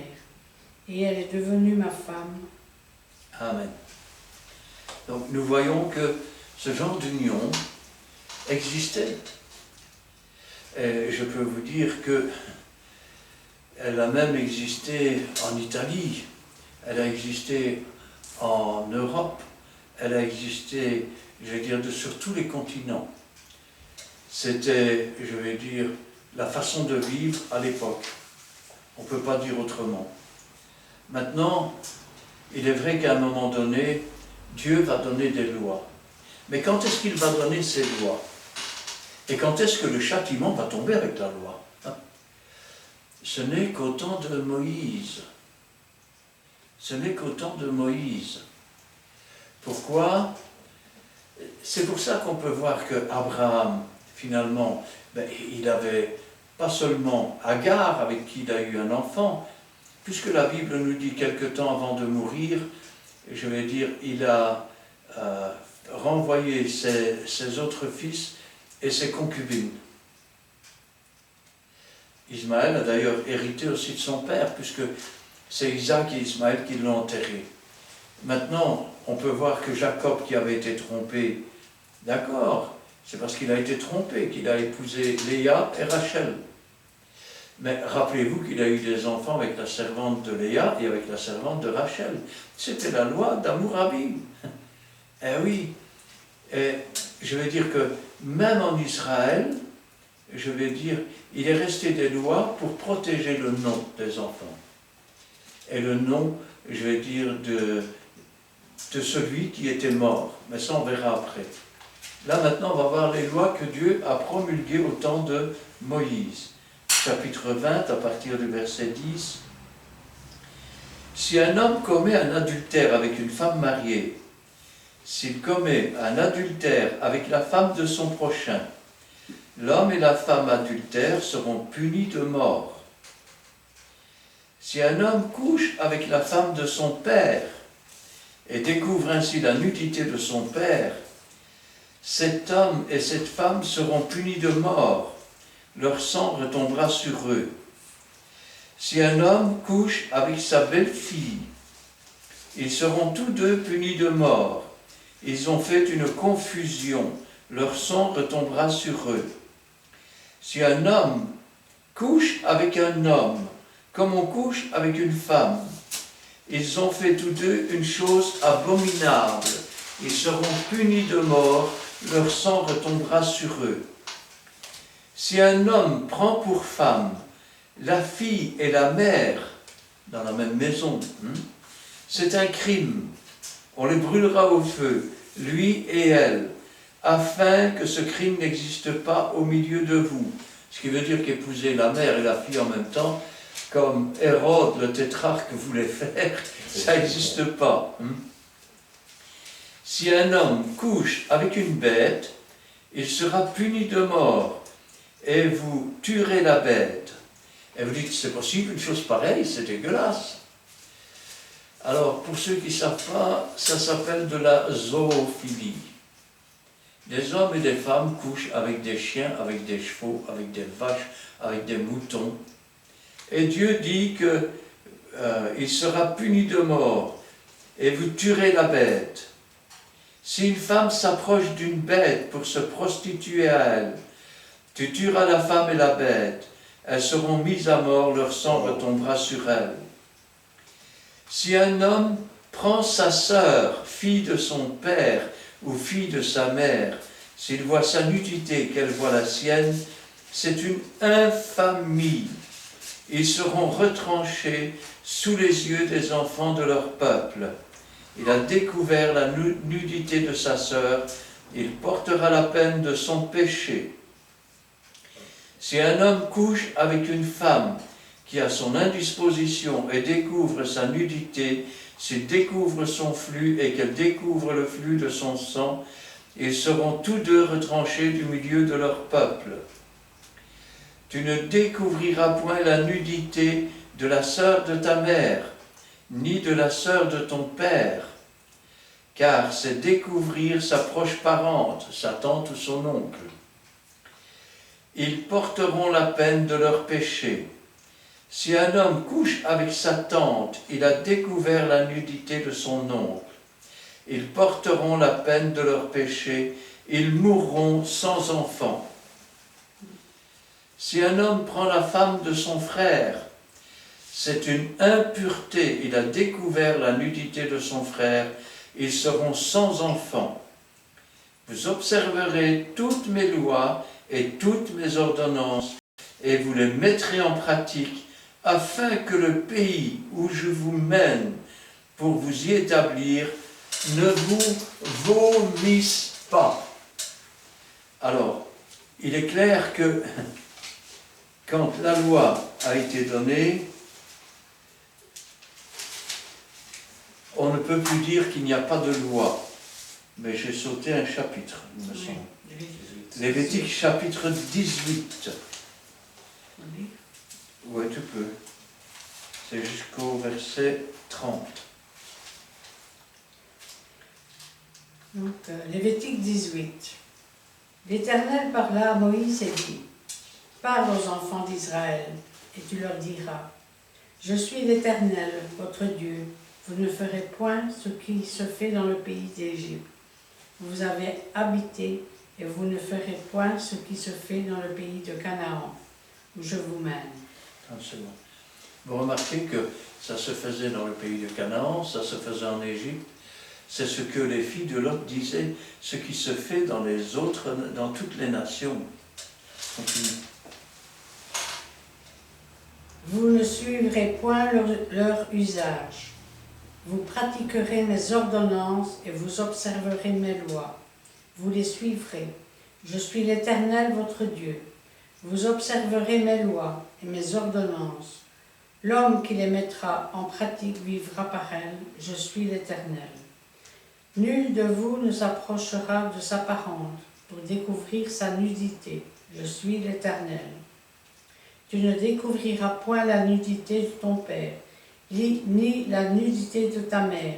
et elle est devenue ma femme. Amen. Donc nous voyons que ce genre d'union existait. Et je peux vous dire que elle a même existé en Italie, elle a existé en Europe, elle a existé, je vais dire, sur tous les continents. C'était, je vais dire, la façon de vivre à l'époque. On ne peut pas dire autrement. Maintenant, il est vrai qu'à un moment donné, Dieu va donner des lois. Mais quand est-ce qu'il va donner ces lois? Et quand est-ce que le châtiment va tomber avec la loi? Ce n'est qu'au temps de Moïse. Ce n'est qu'au temps de Moïse. Pourquoi? C'est pour ça qu'on peut voir que Abraham, finalement, il avait pas seulement Agar, avec qui il a eu un enfant, puisque la Bible nous dit quelque temps avant de mourir, je vais dire, il a renvoyé ses autres fils et ses concubines. Ismaël a d'ailleurs hérité aussi de son père, puisque c'est Isaac et Ismaël qui l'ont enterré. Maintenant, on peut voir que Jacob, qui avait été trompé, d'accord, c'est parce qu'il a été trompé qu'il a épousé Léa et Rachel. Mais rappelez-vous qu'il a eu des enfants avec la servante de Léa et avec la servante de Rachel. C'était la loi d'Hammurabi. Eh oui, et je vais dire que même en Israël, je vais dire, il est resté des lois pour protéger le nom des enfants. Et le nom, je vais dire, de celui qui était mort. Mais ça, on verra après. Là, maintenant, on va voir les lois que Dieu a promulguées au temps de Moïse. Chapitre 20, à partir du verset 10. Si un homme commet un adultère avec une femme mariée, s'il commet un adultère avec la femme de son prochain, l'homme et la femme adultères seront punis de mort. Si un homme couche avec la femme de son père et découvre ainsi la nudité de son père, cet homme et cette femme seront punis de mort, leur sang retombera sur eux. Si un homme couche avec sa belle-fille, ils seront tous deux punis de mort. Ils ont fait une confusion, leur sang retombera sur eux. Si un homme couche avec un homme, comme on couche avec une femme, ils ont fait tous deux une chose abominable. Ils seront punis de mort, leur sang retombera sur eux. Si un homme prend pour femme la fille et la mère dans la même maison, c'est un crime. On les brûlera au feu, lui et elle, afin que ce crime n'existe pas au milieu de vous. Ce qui veut dire qu'épouser la mère et la fille en même temps, comme Hérode le tétrarque voulait faire, ça n'existe pas. Si un homme couche avec une bête, il sera puni de mort, et vous tuerez la bête. Et vous dites, c'est possible une chose pareille, c'est dégueulasse. Alors, pour ceux qui ne savent pas, ça s'appelle de la zoophilie. Des hommes et des femmes couchent avec des chiens, avec des chevaux, avec des vaches, avec des moutons. Et Dieu dit qu'il sera puni de mort, et vous tuerez la bête. Si une femme s'approche d'une bête pour se prostituer à elle, tu tueras la femme et la bête. Elles seront mises à mort, leur sang retombera sur elles. Si un homme prend sa sœur, fille de son père ou fille de sa mère, s'il voit sa nudité, qu'elle voit la sienne, c'est une infamie. Ils seront retranchés sous les yeux des enfants de leur peuple. Il a découvert la nudité de sa sœur, il portera la peine de son péché. Si un homme couche avec une femme qui a son indisposition et découvre sa nudité, s'il découvre son flux et qu'elle découvre le flux de son sang, ils seront tous deux retranchés du milieu de leur peuple. Tu ne découvriras point la nudité de la sœur de ta mère, ni de la sœur de ton père, car c'est découvrir sa proche parente, sa tante ou son oncle. Ils porteront la peine de leur péché. Si un homme couche avec sa tante, il a découvert la nudité de son oncle. Ils porteront la peine de leur péché, ils mourront sans enfant. Si un homme prend la femme de son frère, c'est une impureté, il a découvert la nudité de son frère, ils seront sans enfant. Vous observerez toutes mes lois et toutes mes ordonnances, et vous les mettrez en pratique, afin que le pays où je vous mène pour vous y établir ne vous vomisse pas. Alors, il est clair que quand la loi a été donnée, on ne peut plus dire qu'il n'y a pas de loi. Mais j'ai sauté un chapitre, il me semble. Lévitique chapitre 18. Oui, tu peux. C'est jusqu'au verset 30. Donc, Lévitique 18. L'Éternel parla à Moïse et dit, « Parle aux enfants d'Israël, et tu leur diras, « Je suis l'Éternel, votre Dieu. Vous ne ferez point ce qui se fait dans le pays d'Égypte. Vous avez habité, et vous ne ferez point ce qui se fait dans le pays de Canaan, où je vous mène. » 30 secondes. Vous remarquez que ça se faisait dans le pays de Canaan, ça se faisait en Égypte. C'est ce que les filles de Lot disaient, ce qui se fait dans les autres, dans toutes les nations. Continue. Vous ne suivrez point leur usage. Vous pratiquerez mes ordonnances et vous observerez mes lois. Vous les suivrez. Je suis l'Éternel, votre Dieu. Vous observerez mes lois et mes ordonnances. L'homme qui les mettra en pratique vivra par elles. Je suis l'Éternel. Nul de vous ne s'approchera de sa parente pour découvrir sa nudité. Je suis l'Éternel. Tu ne découvriras point la nudité de ton père, ni la nudité de ta mère.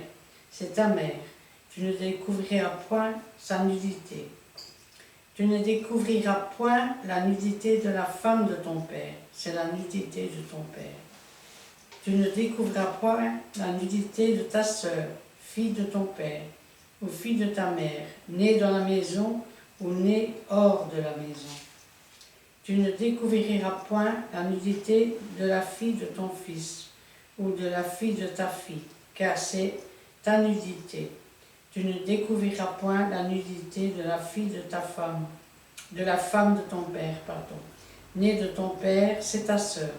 C'est ta mère. Tu ne découvriras point sa nudité. Tu ne découvriras point la nudité de la femme de ton père. C'est la nudité de ton père. Tu ne découvriras point la nudité de ta sœur, fille de ton père, ou fille de ta mère, née dans la maison ou née hors de la maison. Tu ne découvriras point la nudité de la fille de ton fils, ou de la fille de ta fille, car c'est ta nudité. Tu ne découvriras point la nudité de la fille de ta femme, de la femme de ton père, née de ton père, c'est ta sœur.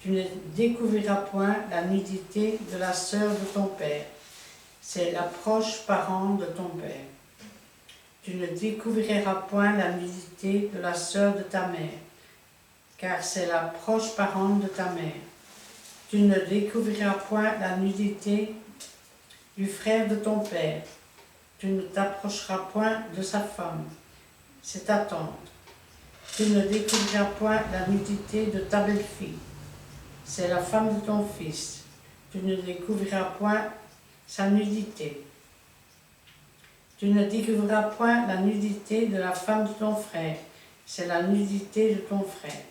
Tu ne découvriras point la nudité de la sœur de ton père, c'est la proche parente de ton père. Tu ne découvriras point la nudité de la sœur de ta mère, car c'est la proche parente de ta mère. Tu ne découvriras point la nudité du frère de ton père. Tu ne t'approcheras point de sa femme, c'est ta tante. Tu ne découvriras point la nudité de ta belle-fille, c'est la femme de ton fils. Tu ne découvriras point sa nudité. Tu ne découvriras point la nudité de la femme de ton frère, c'est la nudité de ton frère.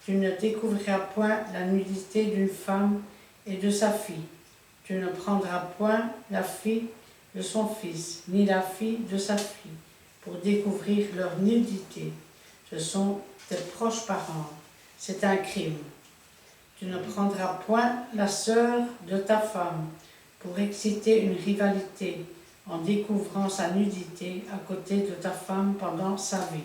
Tu ne découvriras point la nudité d'une femme et de sa fille. Tu ne prendras point la fille de son fils, ni la fille de sa fille, pour découvrir leur nudité. Ce sont tes proches parents. C'est un crime. Tu ne prendras point la sœur de ta femme pour exciter une rivalité en découvrant sa nudité à côté de ta femme pendant sa vie.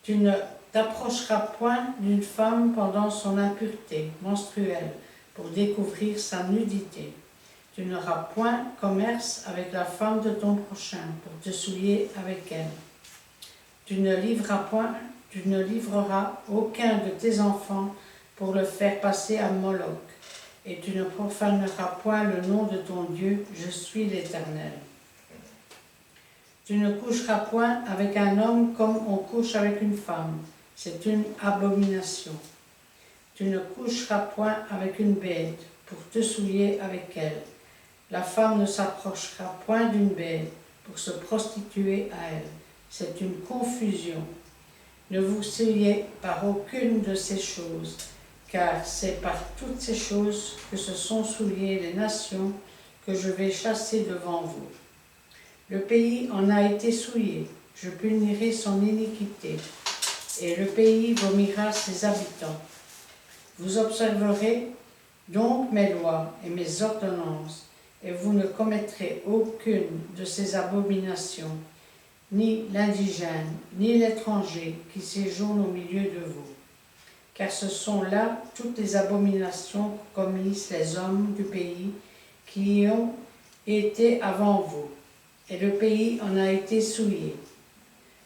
Tu ne t'approcheras point d'une femme pendant son impureté menstruelle pour découvrir sa nudité. Tu n'auras point commerce avec la femme de ton prochain pour te souiller avec elle. Tu ne livreras aucun de tes enfants pour le faire passer à Moloch, et tu ne profaneras point le nom de ton Dieu, je suis l'Éternel. Tu ne coucheras point avec un homme comme on couche avec une femme, c'est une abomination. Tu ne coucheras point avec une bête pour te souiller avec elle. La femme ne s'approchera point d'une bête pour se prostituer à elle. C'est une confusion. Ne vous souillez par aucune de ces choses, car c'est par toutes ces choses que se sont souillées les nations que je vais chasser devant vous. Le pays en a été souillé, je punirai son iniquité, et le pays vomira ses habitants. Vous observerez donc mes lois et mes ordonnances, et vous ne commettrez aucune de ces abominations, ni l'indigène, ni l'étranger qui séjourne au milieu de vous. Car ce sont là toutes les abominations commises les hommes du pays qui y ont été avant vous, et le pays en a été souillé.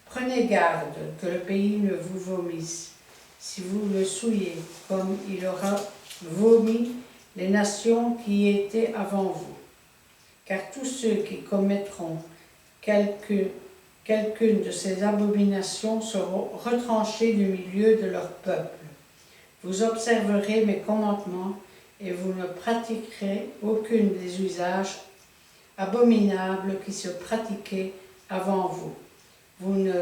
Prenez garde que le pays ne vous vomisse, si vous le souillez, comme il aura vomi les nations qui y étaient avant vous. Car tous ceux qui commettront quelqu'une de ces abominations seront retranchés du milieu de leur peuple. Vous observerez mes commandements et vous ne pratiquerez aucun des usages abominables qui se pratiquaient avant vous. Vous ne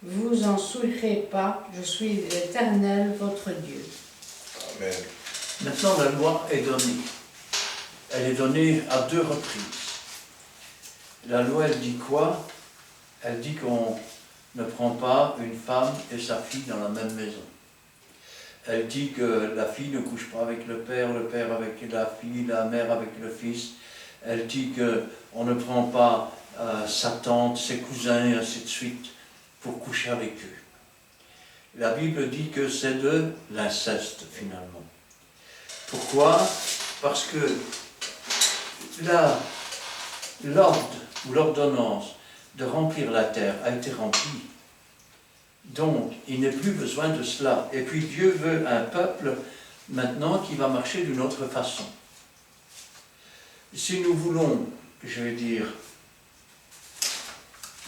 vous en souillerez pas, je suis l'Éternel, votre Dieu. Amen. Maintenant, la loi est donnée. Elle est donnée à 2 reprises. La loi, elle dit quoi? Elle dit qu'on ne prend pas une femme et sa fille dans la même maison. Elle dit que la fille ne couche pas avec le père avec la fille, la mère avec le fils. Elle dit qu'on ne prend pas sa tante, ses cousins et ainsi de suite pour coucher avec eux. La Bible dit que c'est de l'inceste finalement. Pourquoi? Parce que l'ordre ou l'ordonnance de remplir la terre a été remplie. Donc, il n'est plus besoin de cela. Et puis Dieu veut un peuple maintenant qui va marcher d'une autre façon. Si nous voulons, je vais dire,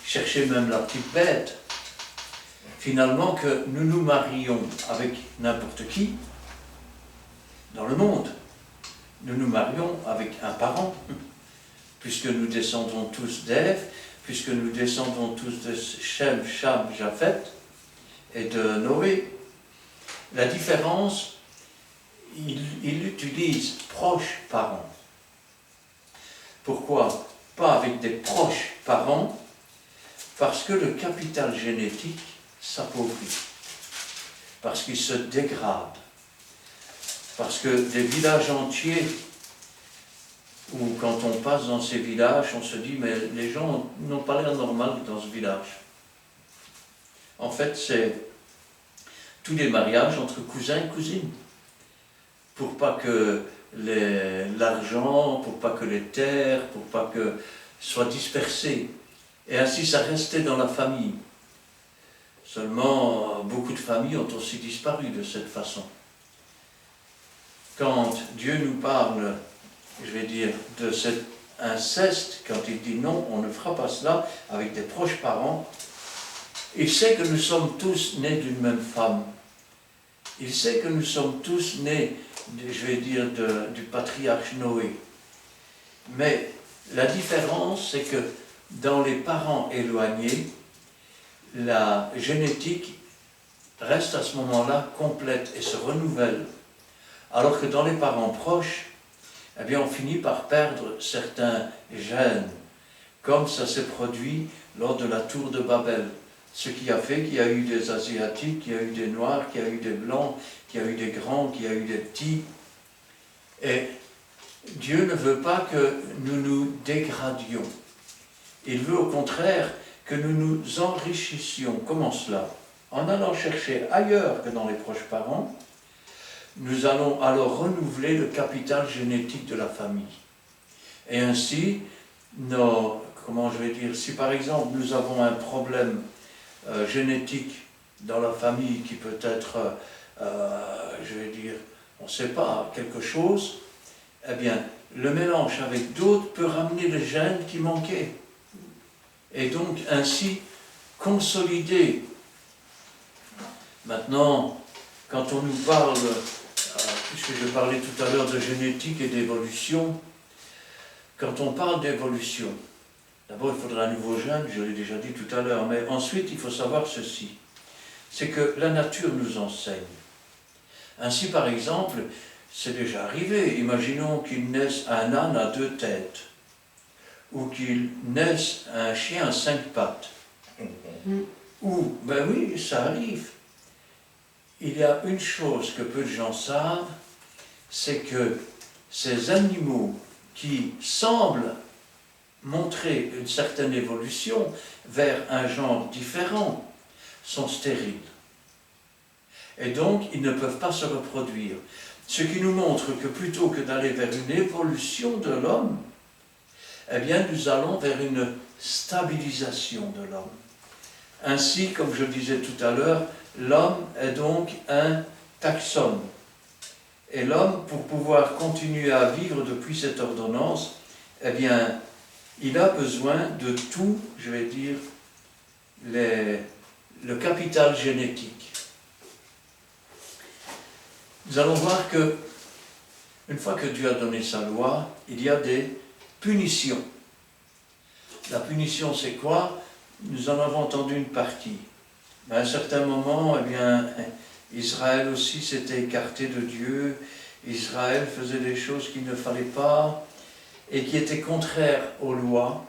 chercher même la petite bête, finalement que nous nous marions avec n'importe qui dans le monde. Nous nous marions avec un parent, puisque nous descendons tous d'Ève, puisque nous descendons tous de Shem, Cham, Japhet et de Noé. La différence, il utilise proches parents. Pourquoi pas avec des proches parents? Parce que le capital génétique s'appauvrit, parce qu'il se dégrade, parce que des villages entiers, où quand on passe dans ces villages, on se dit mais les gens n'ont pas l'air normal dans ce village. En fait, c'est tous les mariages entre cousins et cousines, pour pas que l'argent, pour pas que les terres, pour pas que soient dispersés. Et ainsi ça restait dans la famille. Seulement, beaucoup de familles ont aussi disparu de cette façon. Quand Dieu nous parle, je vais dire, de cet inceste, quand il dit non, on ne fera pas cela avec des proches parents, il sait que nous sommes tous nés d'une même femme. Il sait que nous sommes tous nés, je vais dire, du patriarche Noé. Mais la différence, c'est que dans les parents éloignés, la génétique reste à ce moment-là complète et se renouvelle. Alors que dans les parents proches, eh bien, on finit par perdre certains gènes, comme ça s'est produit lors de la tour de Babel. Ce qui a fait qu'il y a eu des Asiatiques, qu'il y a eu des Noirs, qu'il y a eu des Blancs, qu'il y a eu des grands, qu'il y a eu des petits. Et Dieu ne veut pas que nous nous dégradions. Il veut au contraire que nous nous enrichissions. Comment cela? En allant chercher ailleurs que dans les proches parents, nous allons alors renouveler le capital génétique de la famille. Et ainsi, comment je vais dire, si par exemple nous avons un problème génétique dans la famille qui peut être, je vais dire, on ne sait pas, quelque chose, eh bien, le mélange avec d'autres peut ramener les gènes qui manquaient. Et donc, ainsi, consolider. Maintenant, quand on nous parle, puisque je parlais tout à l'heure de génétique et d'évolution, quand on parle d'évolution, d'abord il faudra un nouveau gène, je l'ai déjà dit tout à l'heure, mais ensuite il faut savoir ceci, c'est que la nature nous enseigne. Ainsi, par exemple, c'est déjà arrivé, imaginons qu'il naisse un âne à 2 têtes, ou qu'il naisse un chien à 5 pattes. Ou, ben oui, ça arrive. Il y a une chose que peu de gens savent, c'est que ces animaux qui semblent montrer une certaine évolution vers un genre différent sont stériles. Et donc, ils ne peuvent pas se reproduire. Ce qui nous montre que plutôt que d'aller vers une évolution de l'homme, eh bien, nous allons vers une stabilisation de l'homme. Ainsi, comme je disais tout à l'heure, l'homme est donc un taxone. Et l'homme, pour pouvoir continuer à vivre depuis cette ordonnance, eh bien, il a besoin de tout, je vais dire, le capital génétique. Nous allons voir que, une fois que Dieu a donné sa loi, il y a des punitions. La punition, c'est quoi? Nous en avons entendu une partie. Mais à un certain moment, eh bien, Israël aussi s'était écarté de Dieu. Israël faisait des choses qu'il ne fallait pas et qui étaient contraires aux lois.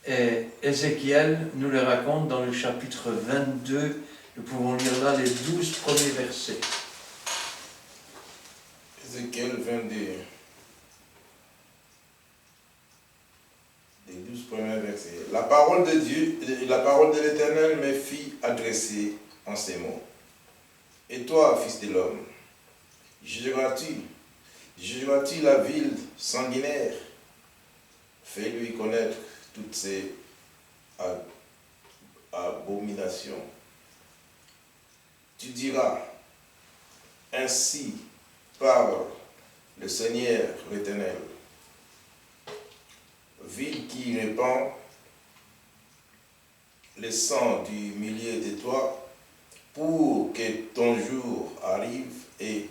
Et Ézéchiel nous les raconte dans le chapitre 22. Nous pouvons lire là les 12 premiers versets. Ézéchiel 22. Les 12 premiers versets. La parole de Dieu, la parole de l'Éternel me fit adresser en ces mots. Et toi, fils de l'homme, jugeras-tu la ville sanguinaire Fais-lui connaître toutes ces abominations. Tu diras, ainsi parle le Seigneur l'Éternel, ville qui répand le sang du milieu de toi, pour que ton jour arrive et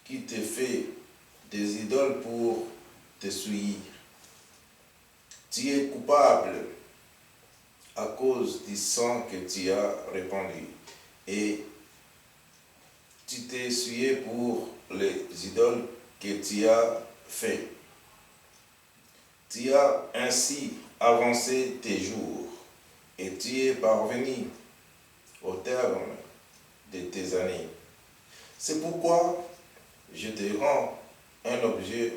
qui te fait des idoles pour te suivre. Tu es coupable à cause du sang que tu as répandu, et tu t'es essuyé pour les idoles que tu as fait. Tu as ainsi avancé tes jours, et tu es parvenu au terme de tes années. C'est pourquoi je te rends un objet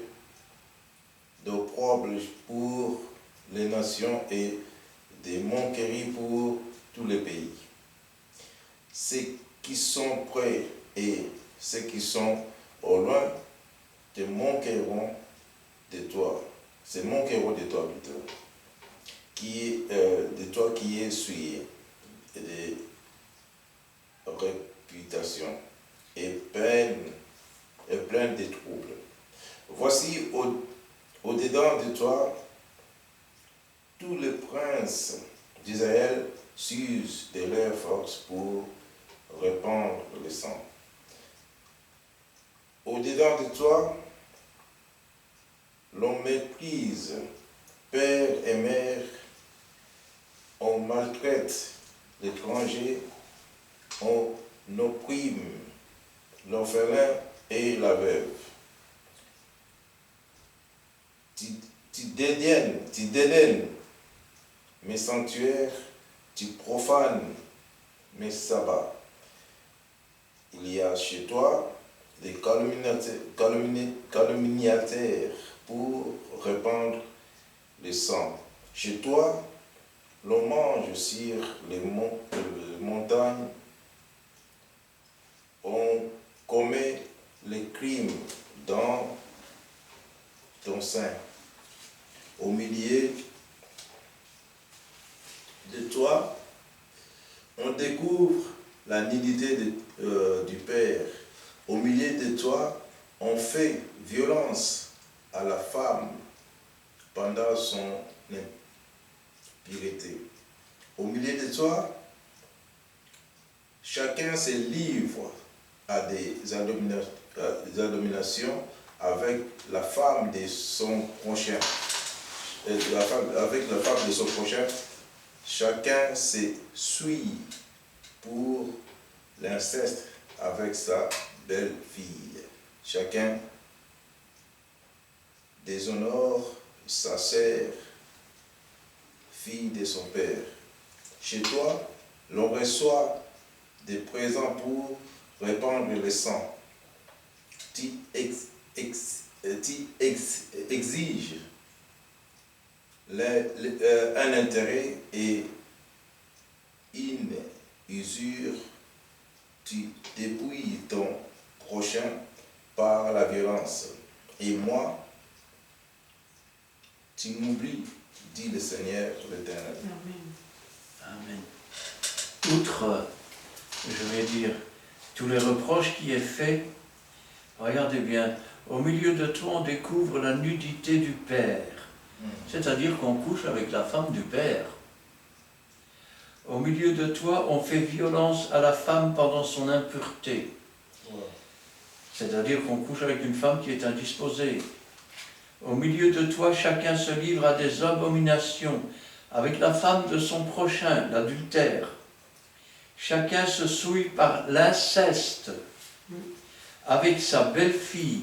d'opprobre pour les nations et de moquerie pour tous les pays. Ceux qui sont près et ceux qui sont au loin te moqueront de toi. Se moqueront de toi plutôt. De toi qui es essuyé de réputation et plein de troubles. Voici au-dedans de toi, tous les princes d'Israël s'usent de leur force pour répandre le sang. Au-dedans de toi, l'on méprise père et mère, on maltraite l'étranger, on opprime l'orphelin et la veuve. Tu dédaignes mes sanctuaires, tu profanes mes sabbats. Il y a chez toi des calomniateurs pour répandre le sang. Chez toi, l'on mange sur les montagnes, on commet les crimes dans ton sein. Au milieu de toi, on découvre la nudité du Père. Au milieu de toi, on fait violence à la femme pendant son impureté. Au milieu de toi, chacun se livre à des abominations avec la femme de son prochain. Avec la femme de son prochain, chacun se suit pour l'inceste avec sa belle-fille. Chacun déshonore sa sœur, fille de son père. Chez toi, l'on reçoit des présents pour répandre le sang. Tu exiges un intérêt et une usure. Tu dépouilles ton prochain par la violence. Et moi, tu m'oublies, dit le Seigneur l'Éternel. Amen. Outre, je vais dire, tous les reproches qui est fait, regardez bien, au milieu de toi, on découvre la nudité du Père. C'est-à-dire qu'on couche avec la femme du Père. Au milieu de toi, on fait violence à la femme pendant son impureté. C'est-à-dire qu'on couche avec une femme qui est indisposée. Au milieu de toi, chacun se livre à des abominations avec la femme de son prochain, l'adultère. Chacun se souille par l'inceste avec sa belle-fille.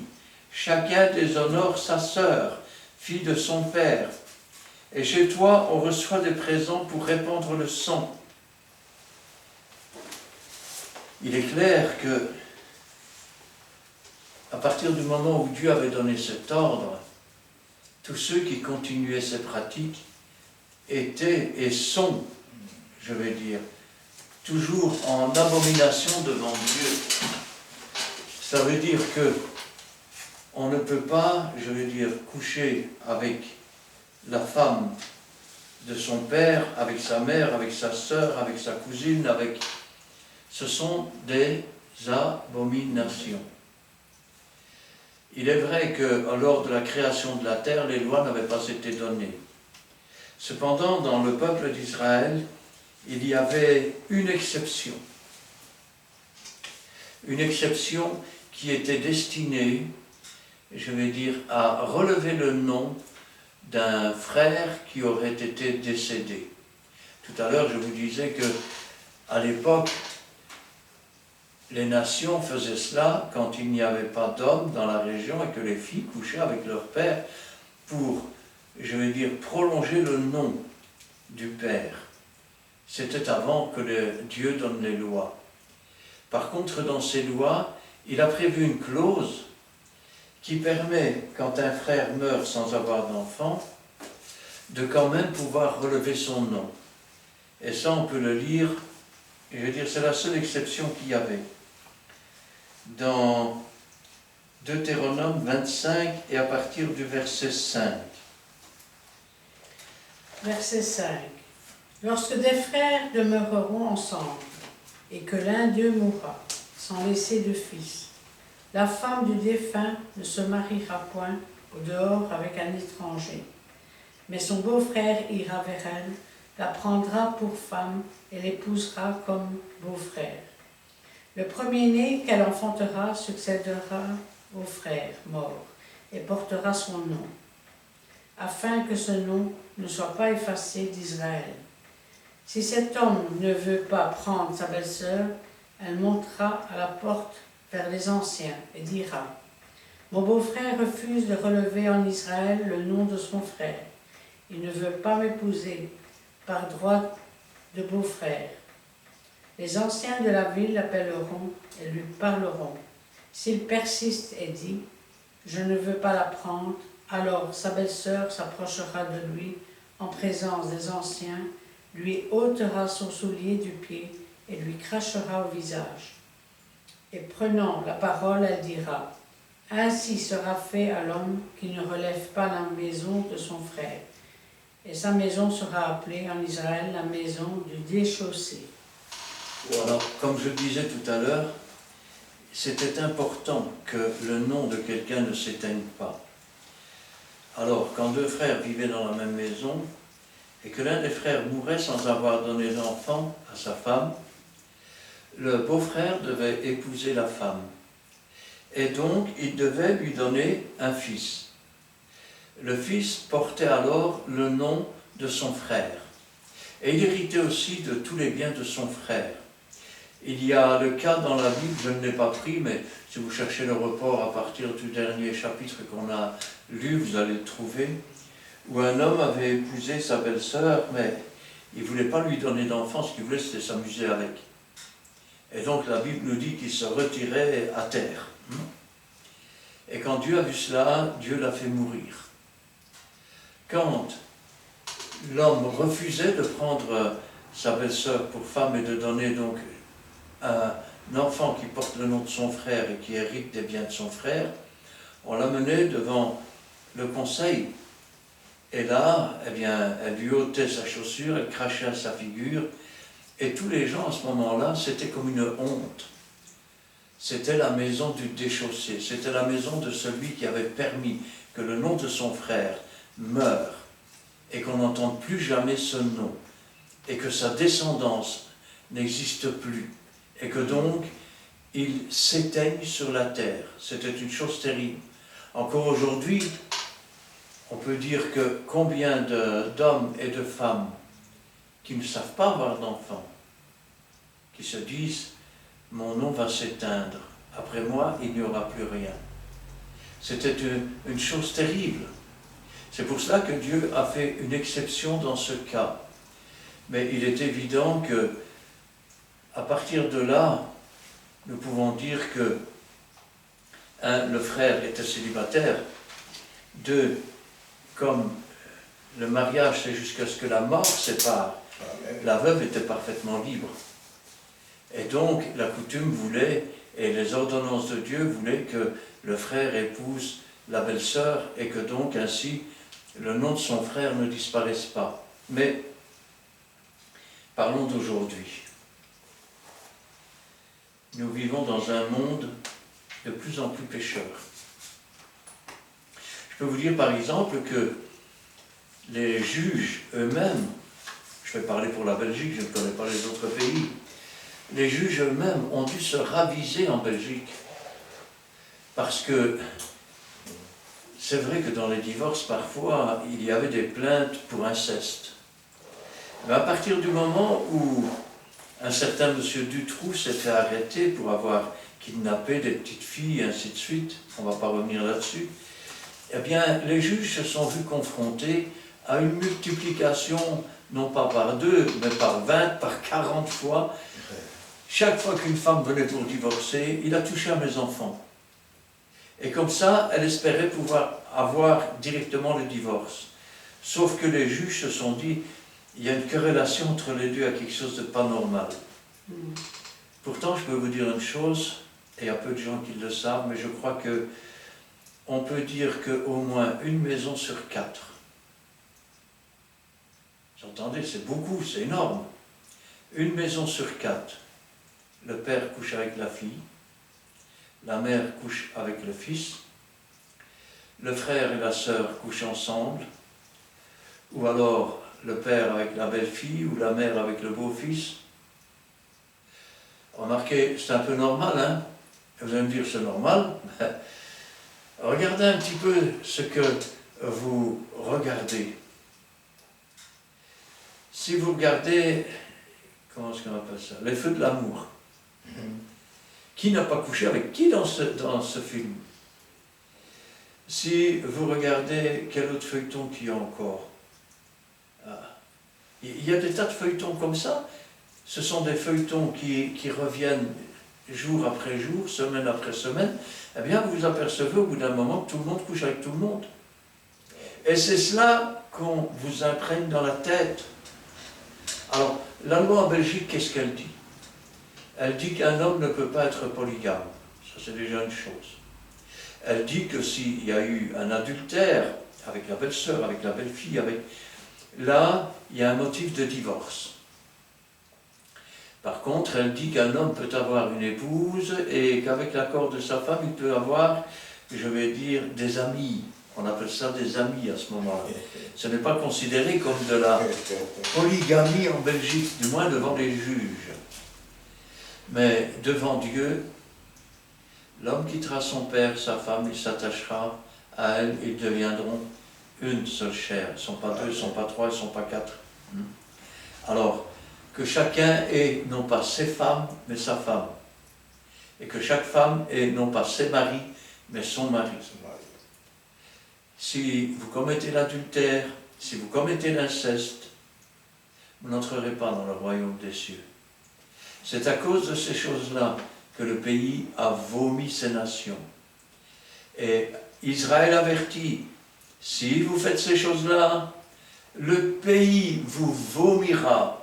Chacun déshonore sa sœur, fille de son père. Et chez toi, on reçoit des présents pour répandre le sang. Il est clair que, à partir du moment où Dieu avait donné cet ordre, tous ceux qui continuaient ces pratiques étaient et sont, je vais dire, toujours en abomination devant Dieu. Ça veut dire que on ne peut pas, je veux dire, coucher avec la femme de son père, avec sa mère, avec sa sœur, avec sa cousine, avec... Ce sont des abominations. Il est vrai que lors de la création de la terre, les lois n'avaient pas été données. Cependant, dans le peuple d'Israël, il y avait une exception. Une exception qui était destinée, je vais dire, à relever le nom d'un frère qui aurait été décédé. Tout à l'heure, je vous disais que, à l'époque, les nations faisaient cela quand il n'y avait pas d'hommes dans la région et que les filles couchaient avec leur père pour, je vais dire, prolonger le nom du père. C'était avant que Dieu donne les lois. Par contre, dans ces lois, il a prévu une clause qui permet, quand un frère meurt sans avoir d'enfant, de quand même pouvoir relever son nom. Et ça, on peut le lire, et je veux dire, c'est la seule exception qu'il y avait. Dans Deutéronome 25 et à partir du verset 5. Verset 5. Lorsque des frères demeureront ensemble, et que l'un d'eux mourra, sans laisser de fils, la femme du défunt ne se mariera point au dehors avec un étranger, mais son beau-frère ira vers elle, la prendra pour femme et l'épousera comme beau-frère. Le premier-né qu'elle enfantera succédera au frère mort et portera son nom, afin que ce nom ne soit pas effacé d'Israël. Si cet homme ne veut pas prendre sa belle-sœur, elle montera à la porte vers les anciens et dira « Mon beau-frère refuse de relever en Israël le nom de son frère. Il ne veut pas m'épouser par droit de beau-frère. » Les anciens de la ville l'appelleront et lui parleront. S'il persiste et dit « Je ne veux pas la prendre », alors sa belle-sœur s'approchera de lui en présence des anciens, lui ôtera son soulier du pied et lui crachera au visage. Et prenant la parole, elle dira « Ainsi sera fait à l'homme qui ne relève pas la maison de son frère. Et sa maison sera appelée en Israël la maison du déchaussé. » Alors, comme je disais tout à l'heure, c'était important que le nom de quelqu'un ne s'éteigne pas. Alors, quand deux frères vivaient dans la même maison, et que l'un des frères mourait sans avoir donné d'enfant à sa femme, le beau-frère devait épouser la femme. Et donc, il devait lui donner un fils. Le fils portait alors le nom de son frère. Et il héritait aussi de tous les biens de son frère. Il y a le cas dans la Bible, je ne l'ai pas pris, mais si vous cherchez le report à partir du dernier chapitre qu'on a lu, vous allez le trouver, où un homme avait épousé sa belle-sœur, mais il ne voulait pas lui donner d'enfant, ce qu'il voulait c'était s'amuser avec. Et donc la Bible nous dit qu'il se retirait à terre. Et quand Dieu a vu cela, Dieu l'a fait mourir. Quand l'homme refusait de prendre sa belle-sœur pour femme et de donner donc un enfant qui porte le nom de son frère et qui hérite des biens de son frère, on l'amenait devant le conseil. Et là, eh bien, elle lui ôtait sa chaussure, elle crachait à sa figure, et tous les gens à ce moment-là, c'était comme une honte. C'était la maison du déchaussé, c'était la maison de celui qui avait permis que le nom de son frère meure, et qu'on n'entende plus jamais ce nom, et que sa descendance n'existe plus, et que donc il s'éteigne sur la terre. C'était une chose terrible. Encore aujourd'hui, on peut dire que combien d'hommes et de femmes qui ne savent pas avoir d'enfants, qui se disent « mon nom va s'éteindre, après moi il n'y aura plus rien ». C'était une chose terrible. C'est pour cela que Dieu a fait une exception dans ce cas. Mais il est évident que, à partir de là, nous pouvons dire que, un, le frère était célibataire, deux, comme le mariage c'est jusqu'à ce que la mort sépare, la veuve était parfaitement libre. Et donc la coutume voulait Et les ordonnances de Dieu voulaient que le frère épouse la belle-sœur et que donc ainsi le nom de son frère ne disparaisse pas. Mais parlons d'aujourd'hui. Nous vivons dans un monde de plus en plus pécheur. Je peux vous dire par exemple que les juges eux-mêmes, je vais parler pour la Belgique, je ne connais pas les autres pays, les juges eux-mêmes ont dû se raviser en Belgique. Parce que c'est vrai que dans les divorces, parfois, il y avait des plaintes pour inceste. Mais à partir du moment où un certain monsieur Dutroux s'est fait arrêter pour avoir kidnappé des petites filles, et ainsi de suite, on ne va pas revenir là-dessus, eh bien, les juges se sont vus confrontés à une multiplication, non pas par 2, mais par 20, par 40 fois. Chaque fois qu'une femme venait pour divorcer, il a touché à mes enfants. Et comme ça, elle espérait pouvoir avoir directement le divorce. Sauf que les juges se sont dit, il y a une corrélation entre les deux à quelque chose de pas normal. Pourtant, je peux vous dire une chose, et il y a peu de gens qui le savent, mais je crois que on peut dire qu'au moins une maison sur 4, vous entendez, c'est beaucoup, c'est énorme, une maison sur 4, le père couche avec la fille, la mère couche avec le fils, le frère et la sœur couchent ensemble, ou alors le père avec la belle-fille, ou la mère avec le beau-fils. Remarquez, c'est un peu normal, hein? Vous allez me dire, c'est normal. Regardez un petit peu ce que vous regardez. Si vous regardez, comment est-ce qu'on appelle ça? Les feux de l'amour. Qui n'a pas couché avec qui dans ce film? Si vous regardez, quel autre feuilleton qu'il y a encore? Il y a des tas de feuilletons comme ça. Ce sont des feuilletons qui reviennent jour après jour, semaine après semaine. Eh bien, vous vous apercevez au bout d'un moment que tout le monde couche avec tout le monde. Et c'est cela qu'on vous imprègne dans la tête. Alors, la loi en Belgique, qu'est-ce qu'elle dit? Elle dit qu'un homme ne peut pas être polygame. Ça, c'est déjà une chose. Elle dit que s'il y a eu un adultère avec la belle-sœur, avec la belle-fille, là, il y a un motif de divorce. Par contre, elle dit qu'un homme peut avoir une épouse et qu'avec l'accord de sa femme, il peut avoir, je vais dire, des amis. On appelle ça des amis à ce moment-là. Ce n'est pas considéré comme de la polygamie en Belgique, du moins devant les juges. Mais devant Dieu, l'homme quittera son père, sa femme, il s'attachera à elle, ils deviendront une seule chair. Ils ne sont pas 2, ils ne sont pas 3, ils ne sont pas 4. Alors, que chacun ait non pas ses femmes, mais sa femme. Et que chaque femme ait non pas ses maris, mais son mari. Si vous commettez l'adultère, si vous commettez l'inceste, vous n'entrerez pas dans le royaume des cieux. C'est à cause de ces choses-là que le pays a vomi ses nations. Et Israël avertit, si vous faites ces choses-là, le pays vous vomira.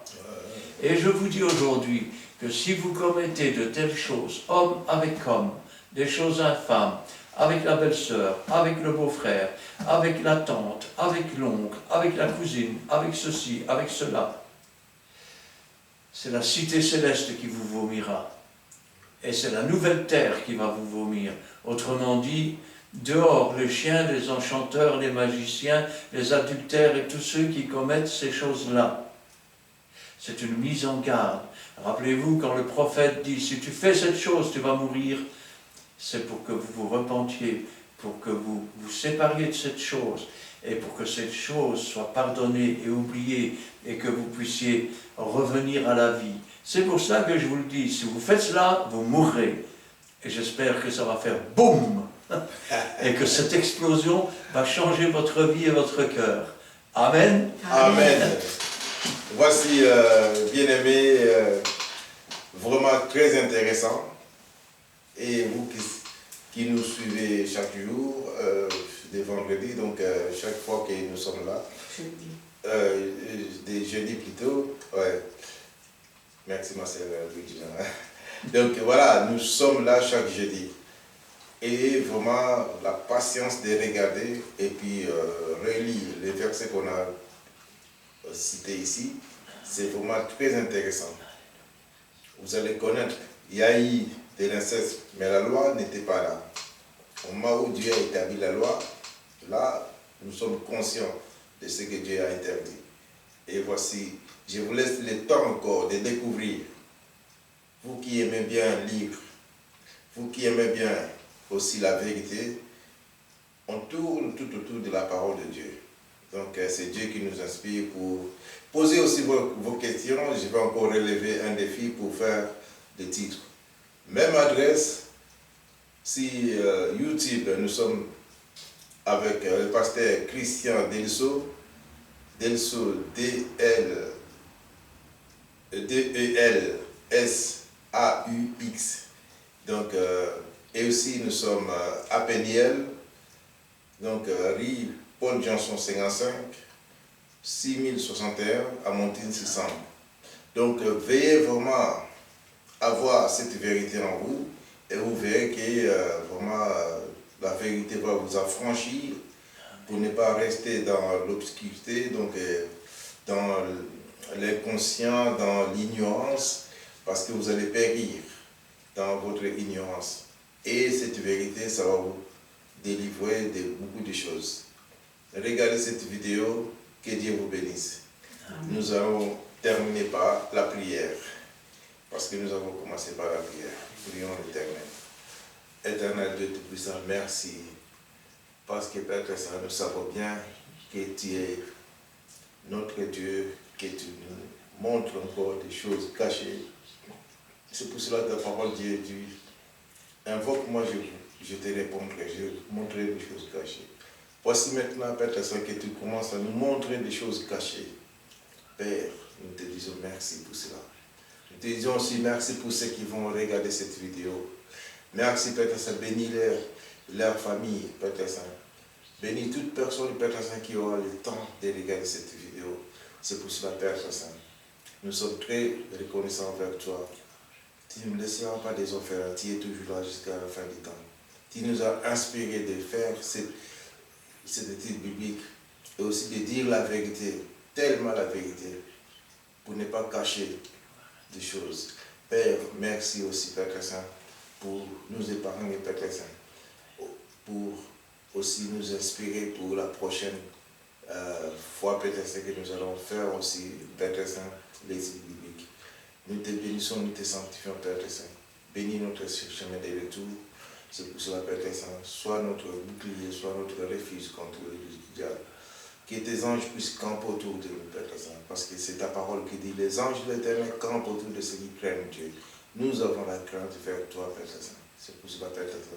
Et je vous dis aujourd'hui que si vous commettez de telles choses, homme avec homme, des choses infâmes, avec la belle-sœur, avec le beau-frère, avec la tante, avec l'oncle, avec la cousine, avec ceci, avec cela, c'est la cité céleste qui vous vomira. Et c'est la nouvelle terre qui va vous vomir. Autrement dit, dehors les chiens, les enchanteurs, les magiciens, les adultères et tous ceux qui commettent ces choses-là. C'est une mise en garde. Rappelez-vous, quand le prophète dit, si tu fais cette chose, tu vas mourir, c'est pour que vous vous repentiez, pour que vous vous sépariez de cette chose, et pour que cette chose soit pardonnée et oubliée, et que vous puissiez revenir à la vie. C'est pour ça que je vous le dis, si vous faites cela, vous mourrez. Et j'espère que ça va faire boum, et que cette explosion va changer votre vie et votre cœur. Amen. Amen. Voici, bien-aimés, vraiment très intéressant. Et vous qui nous suivez chaque jour, des vendredis, donc chaque fois que nous sommes là, des jeudis plutôt, ouais. Merci ma sœur Luigi. Donc voilà, nous sommes là chaque jeudi. Et vraiment, la patience de regarder et puis relire les versets qu'on a cités ici, c'est vraiment très intéressant. Vous allez connaître, il y a eu de l'inceste, mais la loi n'était pas là. Au moment où Dieu a établi la loi, là, nous sommes conscients de ce que Dieu a interdit. Et voici, je vous laisse le temps encore de découvrir. Vous qui aimez bien lire, vous qui aimez bien aussi la vérité, on tourne tout autour de la parole de Dieu. Donc c'est Dieu qui nous inspire pour poser aussi vos questions. Je vais encore relever un défi pour faire des titres. Même adresse, si YouTube, nous sommes avec le pasteur Christian Delso, D-E-L-S-A-U-X. Donc, et aussi nous sommes à Péniel, donc rue Paul Johnson 55, 6061 à Montine 600. Donc, veillez vraiment à voir cette vérité en vous et vous verrez que vraiment la vérité va vous affranchir pour ne pas rester dans l'obscurité, donc dans l'inconscient, dans l'ignorance, parce que vous allez périr dans votre ignorance. Et cette vérité, ça va vous délivrer de beaucoup de choses. Regardez cette vidéo, que Dieu vous bénisse. Amen. Nous allons terminer par la prière, parce que nous avons commencé par la prière. Prions l'Éternel. Éternel Dieu Tout-Puissant, merci, parce que Père Saint, nous savons bien que tu es notre Dieu, que tu nous montres encore des choses cachées. C'est pour cela que ta parole Dieu dit, invoque-moi, je te répondrai, je te montrerai des choses cachées. Voici maintenant, Père Saint, que tu commences à nous montrer des choses cachées. Père, nous te disons merci pour cela. Nous te disons aussi merci pour ceux qui vont regarder cette vidéo. Merci, Père Saint, bénis leur famille, Père Saint. Bénis toute personne, Père Saint, qui aura le temps de regarder cette vidéo. C'est pour cela, Père Saint. Nous sommes très reconnaissants envers toi. Tu ne nous laisseras pas des offres, tu es toujours là jusqu'à la fin du temps. Tu nous as inspiré de faire cette étude biblique et aussi de dire la vérité, tellement la vérité, pour ne pas cacher des choses. Père, merci aussi, Père Saint, pour nous épargner, Père Saint, pour aussi nous inspirer pour la prochaine fois, Père Saint, que nous allons faire aussi, Père Saint, les études bibliques. Nous te bénissons, nous te sanctifions, Père Saint. Bénis notre chemin de retour. C'est pour cela, Père Saint, soit notre bouclier, soit notre refuge contre le diable. Que tes anges puissent camper autour de nous, Père Saint, parce que c'est ta parole qui dit, les anges de l'Éternel campent autour de ceux qui craignent Dieu. Nous avons la crainte vers toi, Père Saint. C'est pour cela, Père Saint,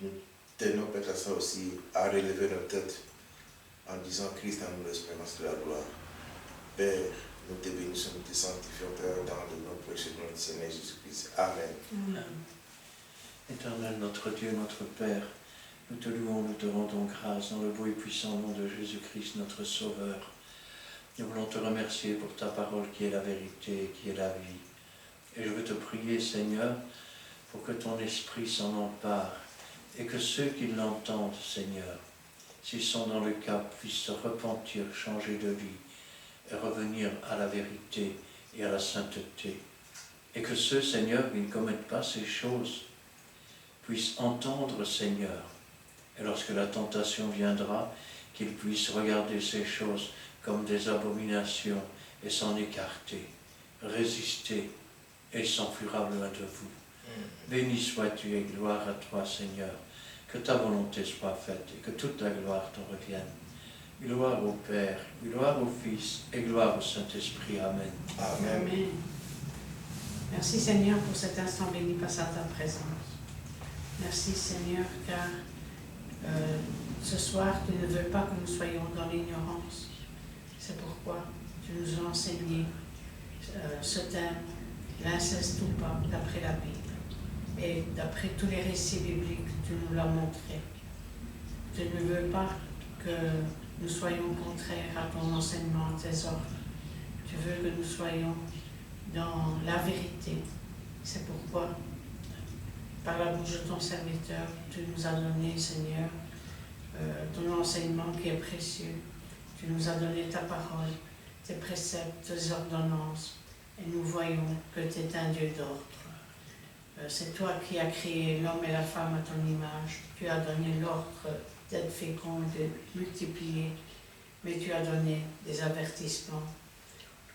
nous tenons, Père Saint, aussi à relever nos têtes en disant, Christ en nous l'espérance de la gloire. Père, nous te bénissons, nous te sanctifions, Père, dans le nom précieux de notre Seigneur Jésus-Christ. Amen. Amen. Éternel, notre Dieu, notre Père, nous te louons, nous te rendons grâce dans le beau et puissant nom de Jésus-Christ, notre Sauveur. Nous voulons te remercier pour ta parole qui est la vérité, qui est la vie. Et je veux te prier, Seigneur, pour que ton esprit s'en empare et que ceux qui l'entendent, Seigneur, s'ils sont dans le cas, puissent se repentir, changer de vie et revenir à la vérité et à la sainteté. Et que ceux, Seigneur, qui ne commettent pas ces choses, puissent entendre, Seigneur, et lorsque la tentation viendra, qu'ils puissent regarder ces choses comme des abominations et s'en écarter, résister et s'enfuir loin de vous. Béni sois-tu et gloire à toi, Seigneur, que ta volonté soit faite et que toute la gloire te revienne. Gloire au Père, gloire au Fils et gloire au Saint-Esprit. Amen. Amen. Amen. Merci Seigneur pour cet instant béni passé à ta présence. Merci Seigneur car ce soir tu ne veux pas que nous soyons dans l'ignorance. C'est pourquoi tu nous as enseigné ce thème, l'inceste ou pas, d'après la Bible. Et d'après tous les récits bibliques, tu nous l'as montré. Tu ne veux pas que nous soyons contraires à ton enseignement, à tes ordres. Tu veux que nous soyons dans la vérité C'est pourquoi, par la bouche de ton serviteur, tu nous as donné, Seigneur, ton enseignement qui est précieux. Tu nous as donné ta parole, tes préceptes, tes ordonnances, et nous voyons que tu es un Dieu d'ordre. C'est toi qui as créé l'homme et la femme à ton image. Tu as donné l'ordre d'être fécond, de multiplier, mais tu as donné des avertissements.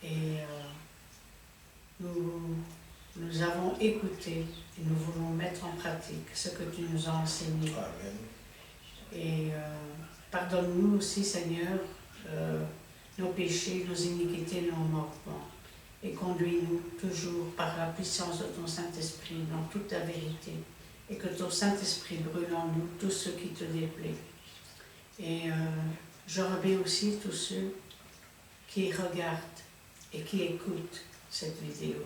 Et nous avons écouté et nous voulons mettre en pratique ce que tu nous as enseigné. Amen. Et pardonne-nous aussi, Seigneur, nos péchés, nos iniquités, nos manquements. Et conduis-nous toujours par la puissance de ton Saint-Esprit dans toute ta vérité. Et que ton Saint-Esprit brûle en nous tout ce qui te déplaît. Et je remets aussi tous ceux qui regardent et qui écoutent cette vidéo.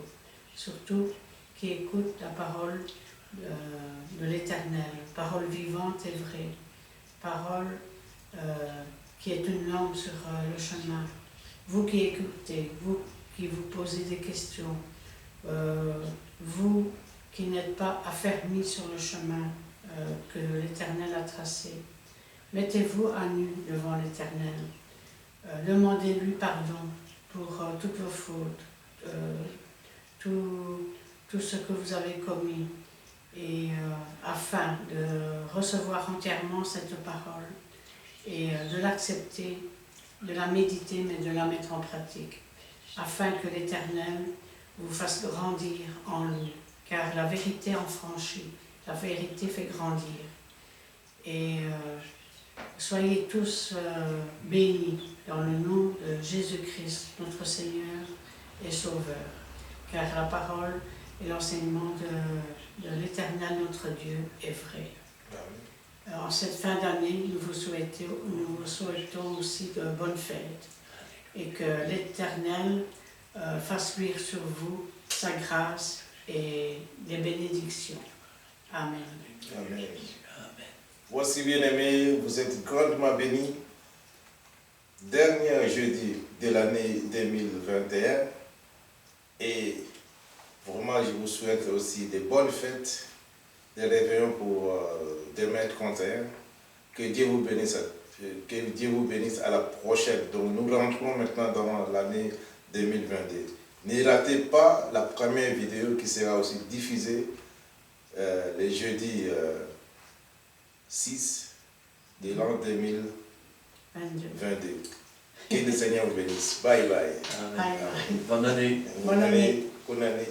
Surtout qui écoutent la parole de l'Éternel, parole vivante et vraie, parole qui est une lampe sur le chemin. Vous qui écoutez, vous qui vous posez des questions, vous qui n'êtes pas affermis sur le chemin que l'Éternel a tracé, mettez-vous à nu devant l'Éternel. Demandez-lui pardon pour toutes vos fautes, tout ce que vous avez commis, et afin de recevoir entièrement cette parole et de l'accepter, de la méditer, mais de la mettre en pratique, afin que l'Éternel vous fasse grandir en lui, car la vérité en franchit, la vérité fait grandir. Et soyez tous bénis dans le nom de Jésus-Christ, notre Seigneur et Sauveur, car la parole et l'enseignement de l'Éternel, notre Dieu, est vrai. Amen. En cette fin d'année, nous vous souhaitons aussi de bonnes fêtes et que l'Éternel fasse luire sur vous sa grâce et des bénédictions. Amen. Amen. Voici, bien-aimés, vous êtes grandement bénis. Dernier jeudi de l'année 2021. Et vraiment, je vous souhaite aussi de bonnes fêtes, des réveillons pour 2031. Que Dieu vous bénisse, à la prochaine. Donc, nous rentrons maintenant dans l'année 2022. Ne ratez pas la première vidéo qui sera aussi diffusée le jeudi 6 de l'an 2022. Que le Seigneur vous bénisse. Bye bye. Amen. Bye bye. Bonne année. Bonne année. Bonne année.